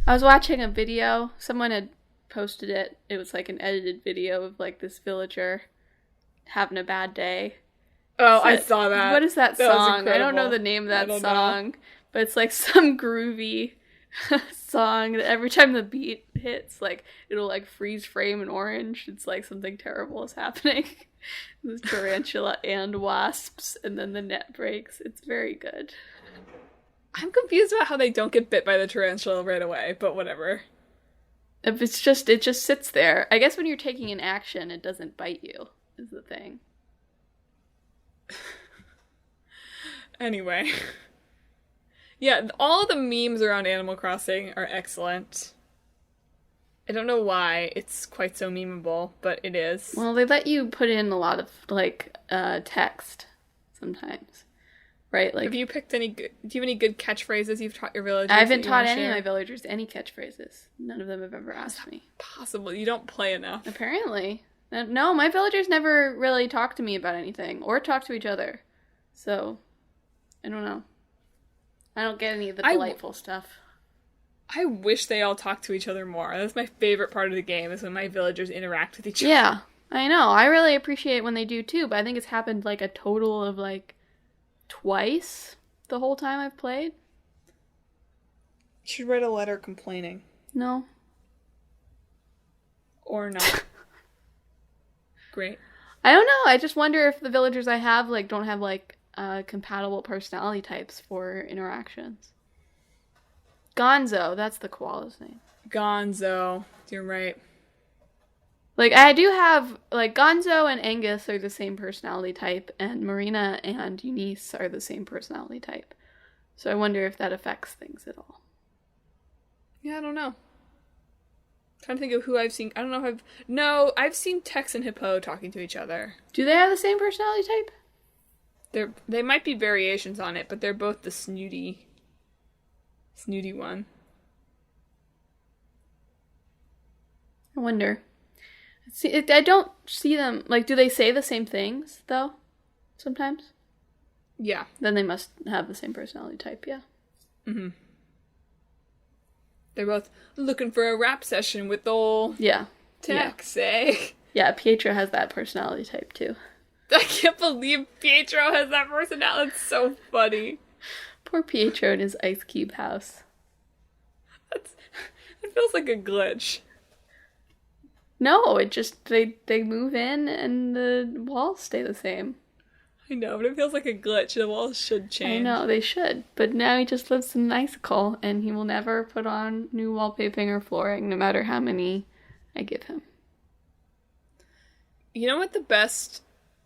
B: I was watching a video. Someone had posted it. It was like an edited video of like this villager having a bad day.
A: Oh, I saw that.
B: What is that song? I don't know the name of that song, but it's like some groovy song that every time the beat hits, like it'll like freeze frame in orange. It's like something terrible is happening. There's tarantula and wasps, and then the net breaks. It's very good.
A: I'm confused about how they don't get bit by the tarantula right away, but whatever.
B: If it just sits there. I guess when you're taking an action, it doesn't bite you, is the thing.
A: Anyway. Yeah, all of the memes around Animal Crossing are excellent. I don't know why it's quite so memeable, but it is.
B: Well, they let you put in a lot of, like, text sometimes, right? Like,
A: have you picked any good... Do you have any good catchphrases you've taught your villagers?
B: I haven't taught any of my villagers any catchphrases. None of them have ever asked me.
A: Possible. You don't play enough.
B: Apparently. No, my villagers never really talk to me about anything, or talk to each other. So, I don't know. I don't get any of the delightful stuff.
A: I wish they all talked to each other more. That's my favorite part of the game, is when my villagers interact with each other.
B: Yeah, I know. I really appreciate when they do, too, but I think it's happened, like, a total of, like, twice the whole time I've played.
A: You should write a letter complaining.
B: No.
A: Or not. Great.
B: I don't know. I just wonder if the villagers I have, like, don't have, like, compatible personality types for interactions. Gonzo, that's the koala's name.
A: Gonzo, you're right.
B: Like, I do have, like, Gonzo and Angus are the same personality type, and Marina and Eunice are the same personality type. So I wonder if that affects things at all.
A: Yeah, I don't know. I'm trying to think of who I've seen. I don't know if I've seen Tex and Hippo talking to each other.
B: Do they have the same personality type?
A: They might be variations on it, but they're both the snooty one.
B: I wonder. See, I don't see them, like, do they say the same things, though? Sometimes?
A: Yeah.
B: Then they must have the same personality type, yeah.
A: Mm-hmm. They're both looking for a rap session with old Tex, eh?
B: Yeah, Pietro has that personality type, too.
A: I can't believe Pietro has that personality. It's so funny.
B: Poor Pietro in his ice cube house.
A: It feels like a glitch.
B: No, it just, they move in and the walls stay the same.
A: I know, but it feels like a glitch. The walls should change.
B: I know, they should. But now he just lives in an icicle, and he will never put on new wallpapering or flooring, no matter how many I give him.
A: You know what the best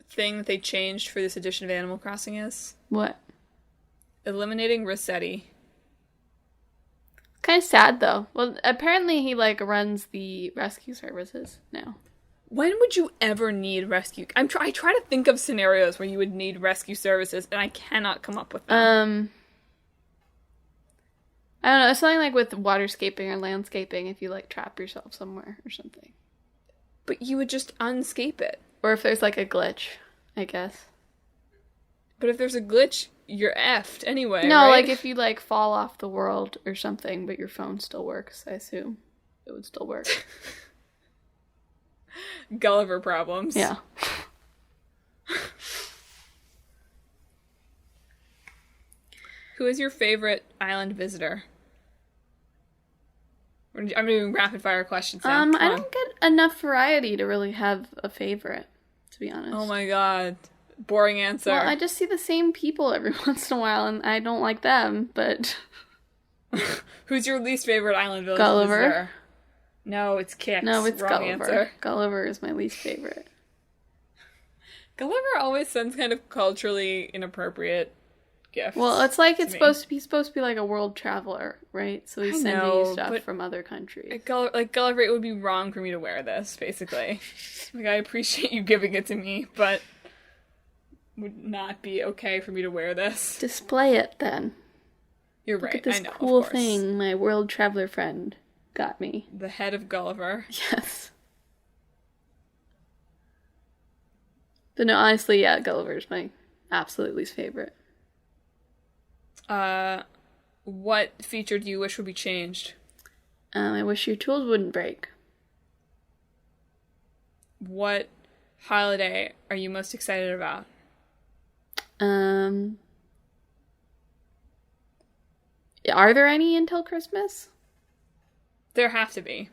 A: thing that they changed for this edition of Animal Crossing is?
B: What?
A: Eliminating Rossetti.
B: Kind of sad, though. Well, apparently he, runs the rescue services now.
A: When would you ever need rescue? I try to think of scenarios where you would need rescue services, and I cannot come up with them.
B: I don't know. It's something like with waterscaping or landscaping if you, trap yourself somewhere or something.
A: But you would just unscape it.
B: Or if there's, a glitch, I guess.
A: But if there's a glitch, you're effed anyway,
B: No,
A: right?
B: if you, fall off the world or something, but your phone still works, I assume it would still work.
A: Gulliver problems.
B: Yeah.
A: Who is your favorite island visitor? I'm doing rapid fire questions now.
B: I don't get enough variety to really have a favorite, to be honest.
A: Oh my god. Boring answer.
B: Well, I just see the same people every once in a while, and I don't like them, but...
A: Who's your least favorite island visitor?
B: Gulliver.
A: No, it's Kix.
B: No, it's
A: Wrong
B: Gulliver.
A: Answer.
B: Gulliver is my least favorite.
A: Gulliver always sends kind of culturally inappropriate gifts.
B: Well, it's he's supposed to be like a world traveler, right? So he's sending you stuff from other countries.
A: Gulliver, it would be wrong for me to wear this, basically. I appreciate you giving it to me, but would not be okay for me to wear this.
B: Display it, then.
A: You're right,
B: Look at this
A: I know,
B: cool thing my world traveler friend got me.
A: The head of Gulliver.
B: Yes. But no, honestly, yeah, Gulliver's my absolute least favorite.
A: What feature do you wish would be changed?
B: I wish your tools wouldn't break.
A: What holiday are you most excited about?
B: Are there any until Christmas?
A: There have to be.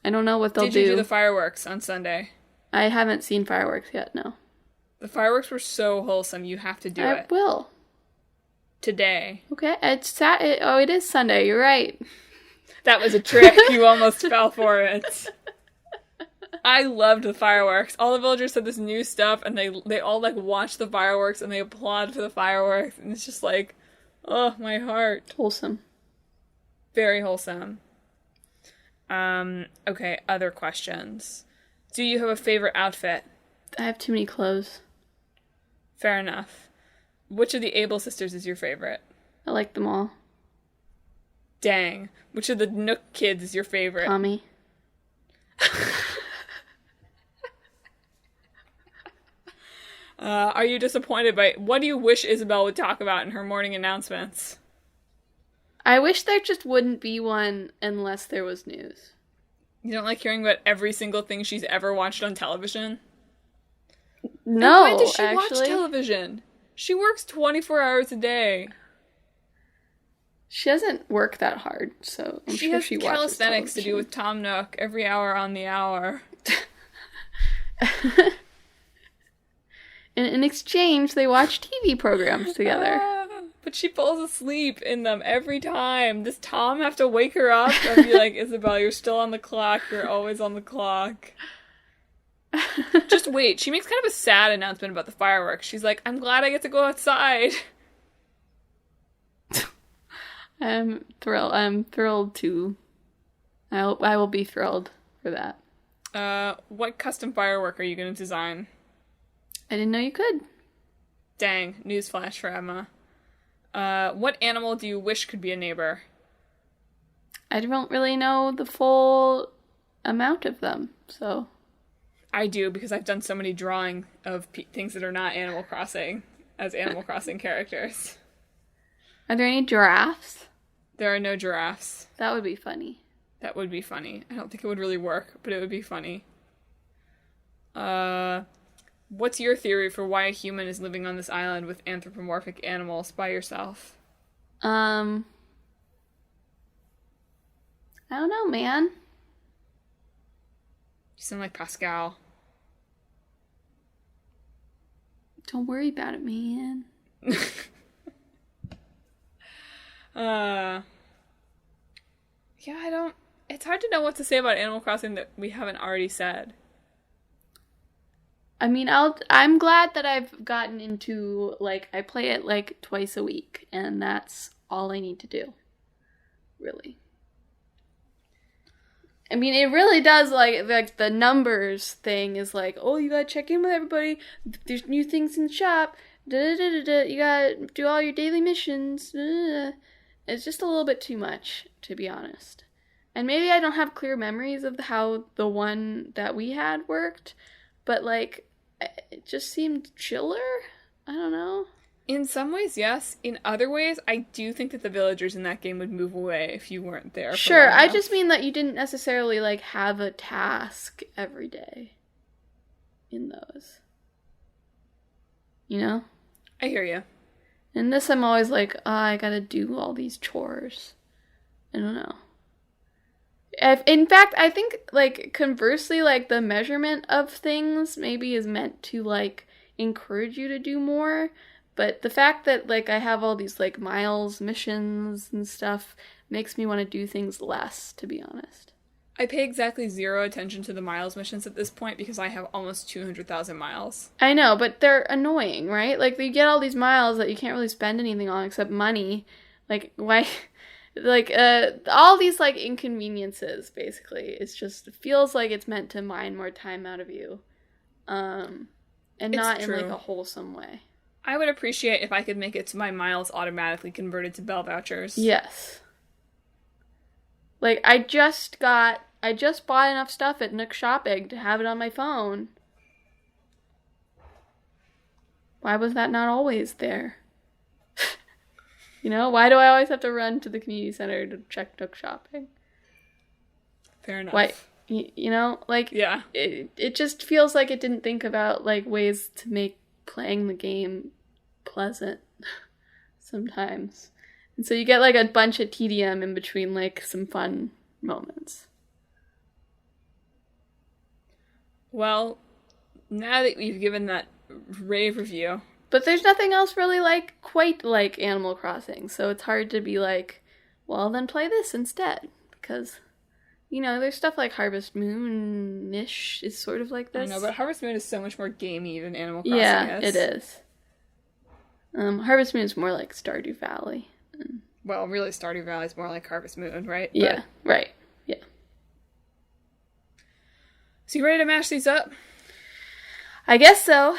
B: I don't know what they'll do.
A: Did you do the fireworks on Sunday?
B: I haven't seen fireworks yet, no.
A: The fireworks were so wholesome, you have to do it.
B: I will.
A: Today.
B: Okay, it is Sunday, you're right.
A: That was a trick, you almost fell for it. I loved the fireworks. All the villagers said this new stuff, and they all, watched the fireworks, and they applaud for the fireworks, and it's just oh, my heart.
B: Wholesome.
A: Very wholesome. Okay, other questions. Do you have a favorite outfit?
B: I have too many clothes.
A: Fair enough. Which of the Able sisters is your favorite?
B: I like them all.
A: Dang. Which of the Nook kids is your favorite?
B: Tommy.
A: Are you disappointed by... What do you wish Isabel would talk about in her morning announcements?
B: I wish there just wouldn't be one unless there was news.
A: You don't like hearing about every single thing she's ever watched on television?
B: No,
A: and when does she
B: actually
A: watch television? She works 24 hours a day.
B: She doesn't work that hard, so I'm sure she watches
A: calisthenics
B: television.
A: to do with Tom Nook every hour on the hour.
B: In exchange, they watch TV programs together.
A: But she falls asleep in them every time. Does Tom have to wake her up and be like, Isabel, you're still on the clock. You're always on the clock. Just wait. She makes kind of a sad announcement about the fireworks. She's like, I'm glad I get to go outside.
B: I'm thrilled too. I will be thrilled for that.
A: What custom firework are you going to design?
B: I didn't know you could.
A: Dang. Newsflash for Emma. What animal do you wish could be a neighbor?
B: I don't really know the full amount of them, so...
A: I do, because I've done so many drawing of things that are not Animal Crossing as Animal Crossing characters.
B: Are there any giraffes?
A: There are no giraffes.
B: That would be funny.
A: That would be funny. I don't think it would really work, but it would be funny. What's your theory for why a human is living on this island with anthropomorphic animals by yourself?
B: I don't know, man.
A: You sound like Pascal.
B: Don't worry about it, man.
A: Yeah, I don't... It's hard to know what to say about Animal Crossing that we haven't already said.
B: I mean, I'm glad that I've gotten into, like, I play it, like, twice a week, and that's all I need to do. Really. I mean, it really does, like the numbers thing is like, oh, you gotta check in with everybody, there's new things in the shop, da-da-da-da-da. You gotta do all your daily missions, da-da-da. It's just a little bit too much, to be honest. And maybe I don't have clear memories of how the one that we had worked, but, like, it just seemed chiller? I don't know.
A: In some ways, yes. In other ways, I do think that the villagers in that game would move away if you weren't there.
B: Sure, I just mean that you didn't necessarily, like, have a task every day in those. You know?
A: I hear you.
B: In this, I'm always like, oh, I gotta do all these chores. I don't know. In fact, I think, like, conversely, like, the measurement of things maybe is meant to, like, encourage you to do more. But the fact that, like, I have all these, like, miles, missions, and stuff makes me want to do things less, to be honest.
A: I pay exactly 0 attention to the miles missions at this point because I have almost 200,000 miles.
B: I know, but they're annoying, right? Like, you get all these miles that you can't really spend anything on except money. Like, why... Like, all these, like, inconveniences, basically. It feels like it's meant to mine more time out of you. And not in, like, a wholesome way.
A: I would appreciate if I could make it so my miles automatically converted to Bell vouchers.
B: Yes. Like, I just bought enough stuff at Nook Shopping to have it on my phone. Why was that not always there? You know, why do I always have to run to the community center to check Nook Shopping?
A: Fair enough.
B: Why, you know, like,
A: yeah.
B: It just feels like it didn't think about, like, ways to make playing the game pleasant sometimes. And so you get, like, a bunch of tedium in between, like, some fun moments.
A: Well, now that we've given that rave review...
B: But there's nothing else really, like, quite like Animal Crossing, so it's hard to be like, well, then play this instead. Because, you know, there's stuff like Harvest Moon-ish is sort of like this.
A: I know, but Harvest Moon is so much more gamey than Animal Crossing
B: is.
A: It
B: is. Harvest Moon is more like Stardew Valley.
A: Well, really, Stardew Valley is more like Harvest Moon, right?
B: Yeah, right. Yeah.
A: So you ready to mash these up?
B: I guess so.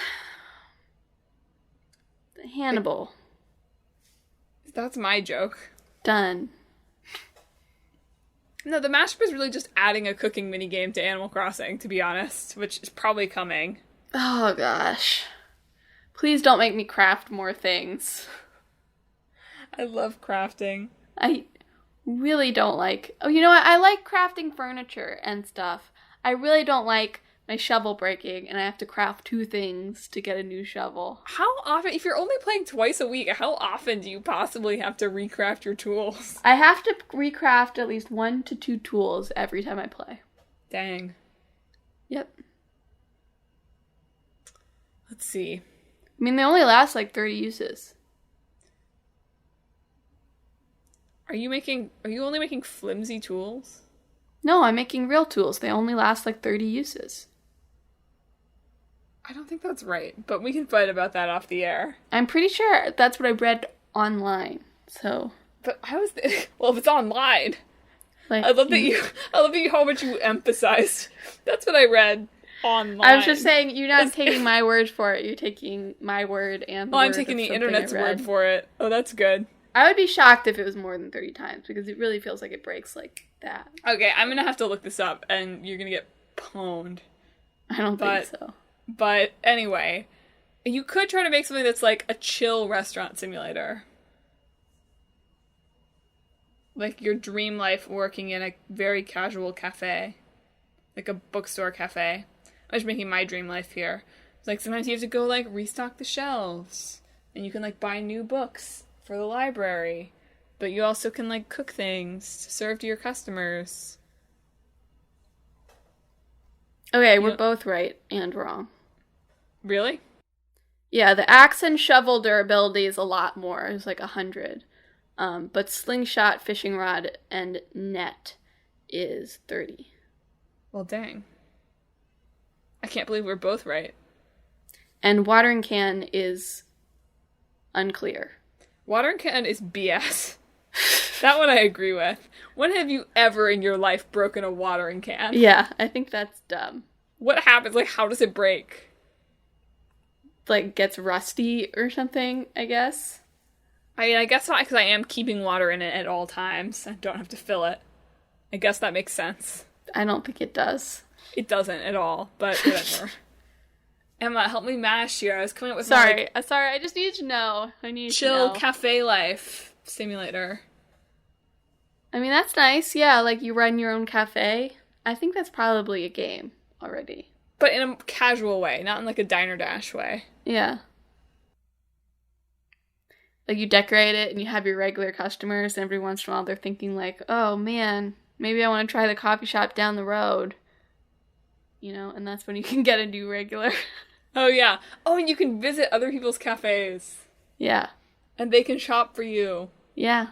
B: Hannibal.
A: That's my joke.
B: Done.
A: No, the mashup is really just adding a cooking minigame to Animal Crossing, to be honest, which is probably coming.
B: Oh, gosh. Please don't make me craft more things.
A: I love crafting.
B: I really don't like... Oh, you know what? I like crafting furniture and stuff. I really don't like my shovel breaking, and I have to craft 2 things to get a new shovel.
A: How often, if you're only playing twice a week, how often do you possibly have to recraft your tools?
B: I have to recraft at least 1 to 2 tools every time I play.
A: Dang.
B: Yep.
A: Let's see.
B: I mean, they only last like 30 uses.
A: Are you only making flimsy tools?
B: No, I'm making real tools. They only last like 30 uses.
A: I don't think that's right, but we can fight about that off the air.
B: I'm pretty sure that's what I read online, so...
A: But well, if it's online...
B: Like,
A: I love that how much you emphasized. That's what I read online.
B: I was just saying, you're not taking my word for it, you're taking my word and the word
A: I'm taking the internet's word for it. Oh, that's good.
B: I would be shocked if it was more than 30 times, because it really feels like it breaks like that.
A: Okay, I'm gonna have to look this up, and you're gonna get pwned.
B: I don't think so.
A: But anyway, you could try to make something that's like a chill restaurant simulator. like your dream life working in a very casual cafe, like a bookstore cafe. I'm just making my dream life here. It's like sometimes you have to go like restock the shelves, and you can like buy new books for the library, but you also can like cook things to serve to your customers.
B: Okay, we're both right and wrong.
A: Really?
B: Yeah, the axe and shovel durability is a lot more. It's like 100. But slingshot, fishing rod, and net is 30.
A: Well, dang. I can't believe we're both right.
B: And watering can is unclear.
A: Watering can is BS. That one I agree with. When have you ever in your life broken a watering can?
B: Yeah, I think that's dumb.
A: What happens? Like, how does it break?
B: Like, gets rusty or something, I guess.
A: I mean, I guess not, because I am keeping water in it at all times. I don't have to fill it. I guess that makes sense.
B: I don't think it does.
A: It doesn't at all, but whatever. Emma, help me mash here. I was coming up with
B: Sorry, I just need to know.
A: Chill cafe life simulator.
B: I mean, that's nice. Yeah, like you run your own cafe. I think that's probably a game already.
A: But in a casual way, not in like a Diner Dash way.
B: Yeah. Like you decorate it and you have your regular customers, and every once in a while they're thinking like, oh man, maybe I want to try the coffee shop down the road. You know, and that's when you can get a new regular.
A: Oh yeah. Oh, and you can visit other people's cafes.
B: Yeah.
A: And they can shop for you.
B: Yeah.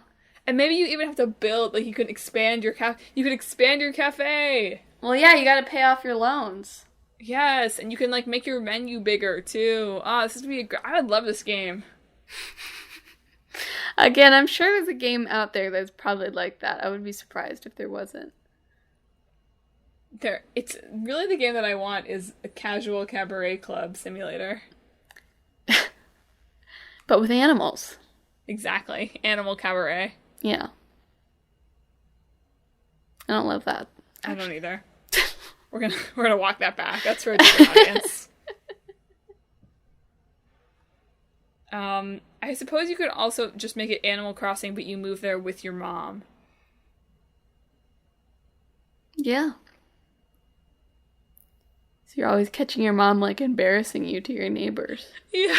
A: And maybe you even have to build, like you can expand your cafe.
B: Well, yeah, you gotta pay off your loans.
A: Yes, and you can like make your menu bigger too. Oh, this is gonna be I would love this game.
B: Again, I'm sure there's a game out there that's probably like that. I would be surprised if there wasn't.
A: It's really the game that I want is a casual cabaret club simulator.
B: But with animals.
A: Exactly. Animal cabaret.
B: Yeah. I don't love that.
A: I don't either. We're gonna walk that back. That's for a different audience. I suppose you could also just make it Animal Crossing, but you move there with your mom.
B: Yeah. So you're always catching your mom, like, embarrassing you to your neighbors.
A: Yeah.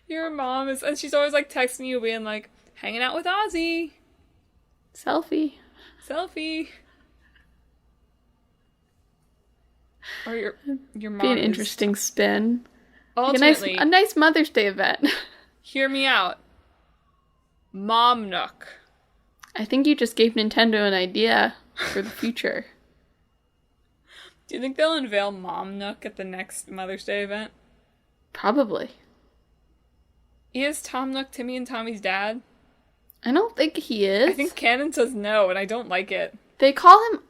A: Your mom is, and she's always, like, texting you, being like, hanging out with Ozzy.
B: Selfie.
A: Or your mom
B: be an interesting spin.
A: Ultimately,
B: like a nice Mother's Day event.
A: Hear me out. Mom Nook.
B: I think you just gave Nintendo an idea for the future.
A: Do you think they'll unveil Mom Nook at the next Mother's Day event?
B: Probably.
A: Is Tom Nook Timmy and Tommy's dad?
B: I don't think he is.
A: I think canon says no, and I don't like it.
B: They call him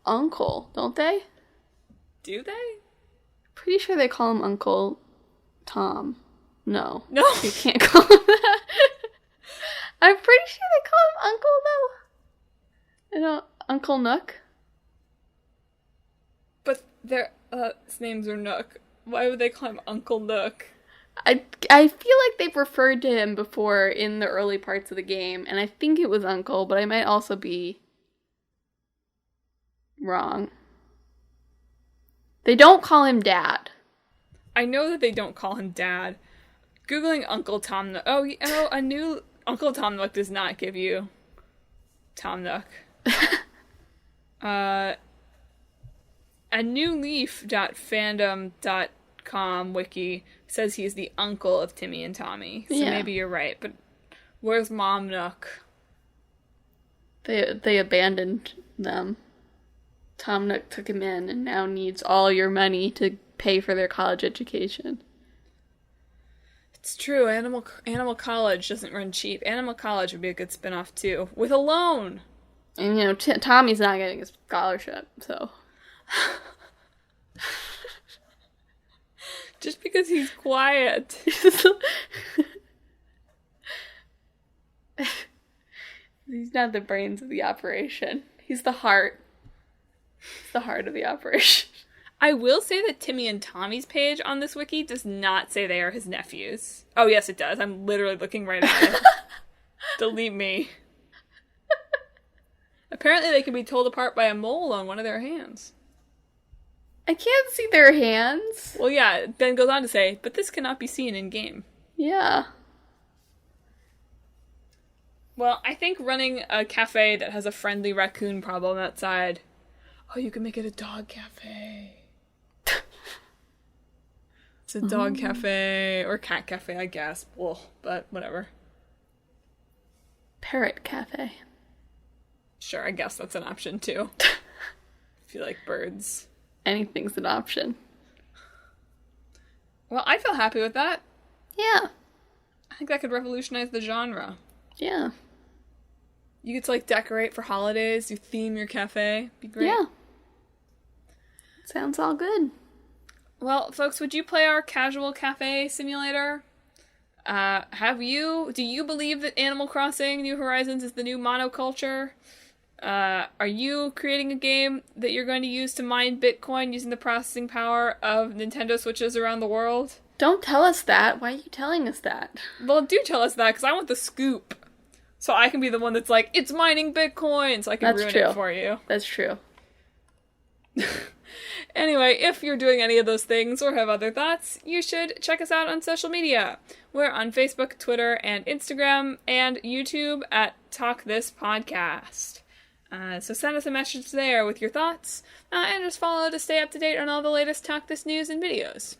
B: Uncle, don't they?
A: Do they?
B: Pretty sure they call him Uncle Tom. No. You can't call him that. I'm pretty sure they call him Uncle, though. I don't... Uncle Nook?
A: But their names are Nook. Why would they call him Uncle Nook?
B: I feel like they've referred to him before in the early parts of the game, and I think it was Uncle, but I might also be wrong. They don't call him Dad.
A: I know that they don't call him Dad. Googling Uncle Tom Nook. Oh, a new Uncle Tom Nook does not give you Tom Nook. A newleaf.fandom.com wiki says he's the uncle of Timmy and Tommy. So maybe you're right, but where's Mom Nook?
B: They abandoned them. Tom Nook took him in and now needs all your money to pay for their college education.
A: It's true. Animal College doesn't run cheap. Animal College would be a good spinoff too, with a loan.
B: And you know, Tommy's not getting a scholarship, so
A: just because he's quiet.
B: He's not the brains of the operation. He's the heart. He's the heart of the operation.
A: I will say that Timmy and Tommy's page on this wiki does not say they are his nephews. Oh, yes, it does. I'm literally looking right at it. Delete me. Apparently they can be told apart by a mole on one of their hands.
B: I can't see their hands.
A: Well, yeah, Ben goes on to say, but this cannot be seen in-game.
B: Yeah.
A: Well, I think running a cafe that has a friendly raccoon problem outside... Oh, you can make it a dog cafe. It's a dog cafe, or cat cafe, I guess. Ugh, but whatever.
B: Parrot cafe.
A: Sure, I guess that's an option, too. If you like birds.
B: Anything's an option.
A: Well, I feel happy with that.
B: Yeah.
A: I think that could revolutionize the genre.
B: Yeah.
A: You get to, like, decorate for holidays, you theme your cafe. Be great.
B: Yeah. Sounds all good.
A: Well, folks, would you play our casual cafe simulator? Do you believe that Animal Crossing New Horizons is the new monoculture? Are you creating a game that you're going to use to mine Bitcoin using the processing power of Nintendo Switches around the world?
B: Don't tell us that. Why are you telling us that?
A: Well, do tell us that, because I want the scoop. So I can be the one that's like, it's mining Bitcoin, so I can ruin it for you.
B: That's true.
A: Anyway, if you're doing any of those things or have other thoughts, you should check us out on social media. We're on Facebook, Twitter, and Instagram, and YouTube at Talk This Podcast. So send us a message there with your thoughts, and just follow to stay up to date on all the latest Talk This news and videos.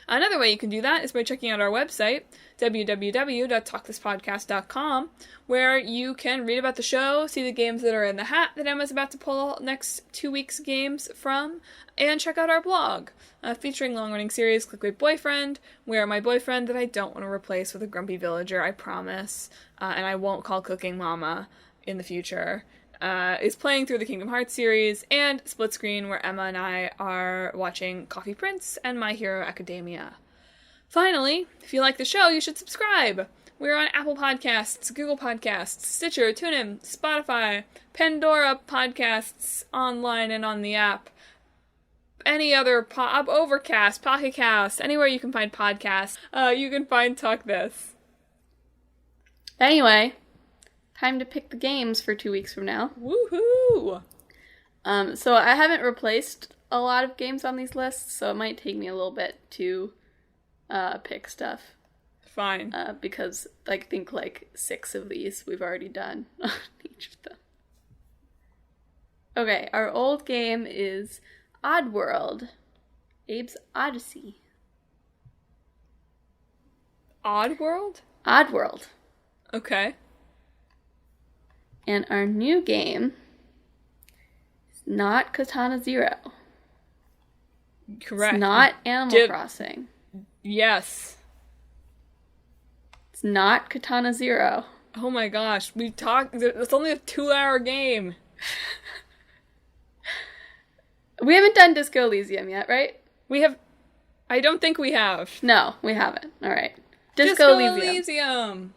A: Another way you can do that is by checking out our website, www.talkthispodcast.com, where you can read about the show, see the games that are in the hat that Emma's about to pull next 2 weeks' games from, and check out our blog, featuring long-running series Clickbait Boyfriend, where my boyfriend that I don't want to replace with a grumpy villager, I promise, and I won't call Cooking Mama in the future, is playing through the Kingdom Hearts series, and Split Screen, where Emma and I are watching Coffee Prince and My Hero Academia. Finally, if you like the show, you should subscribe. We're on Apple Podcasts, Google Podcasts, Stitcher, TuneIn, Spotify, Pandora Podcasts, online and on the app. Any other Overcast, Pocket Cast, anywhere you can find podcasts, you can find Talk This.
B: Anyway, time to pick the games for 2 weeks from now.
A: Woohoo!
B: So I haven't replaced a lot of games on these lists, so it might take me a little bit to pick stuff.
A: Fine.
B: Because I think like 6 of these we've already done on each of them. Okay, our old game is Oddworld, Abe's Odyssey.
A: Oddworld?
B: Oddworld.
A: Okay.
B: And our new game is not Katana Zero.
A: Correct.
B: It's not Animal Crossing.
A: Yes.
B: It's not Katana Zero.
A: Oh my gosh, it's only a 2-hour game.
B: We haven't done Disco Elysium yet, right?
A: I don't think we have.
B: No, we haven't. Alright.
A: Disco Elysium.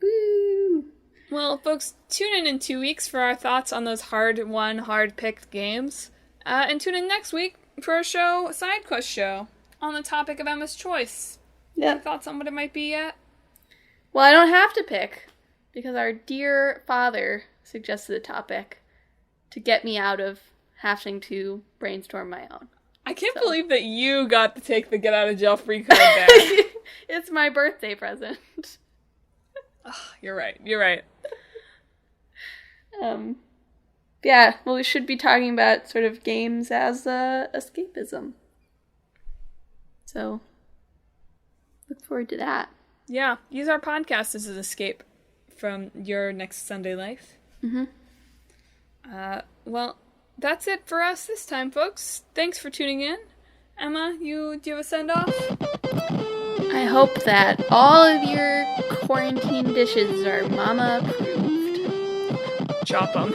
B: Woo!
A: Well, folks, tune in 2 weeks for our thoughts on those hard-won, hard-picked games. And tune in next week for a side quest show, on the topic of Emma's choice.
B: Yeah.
A: Any thoughts on what it might be yet?
B: Well, I don't have to pick, because our dear father suggested a topic to get me out of having to brainstorm my own.
A: I can't believe that you got to take the get-out-of-jail-free card there.
B: It's my birthday present.
A: Oh, you're right.
B: Yeah, well, we should be talking about sort of games as escapism. So, look forward to that.
A: Yeah, use our podcast as an escape from your next Sunday life.
B: Mm-hmm.
A: Well, that's it for us this time, folks. Thanks for tuning in. Emma, do you have a send-off?
B: I hope that all of your quarantine dishes are mama approved.
A: Chop them.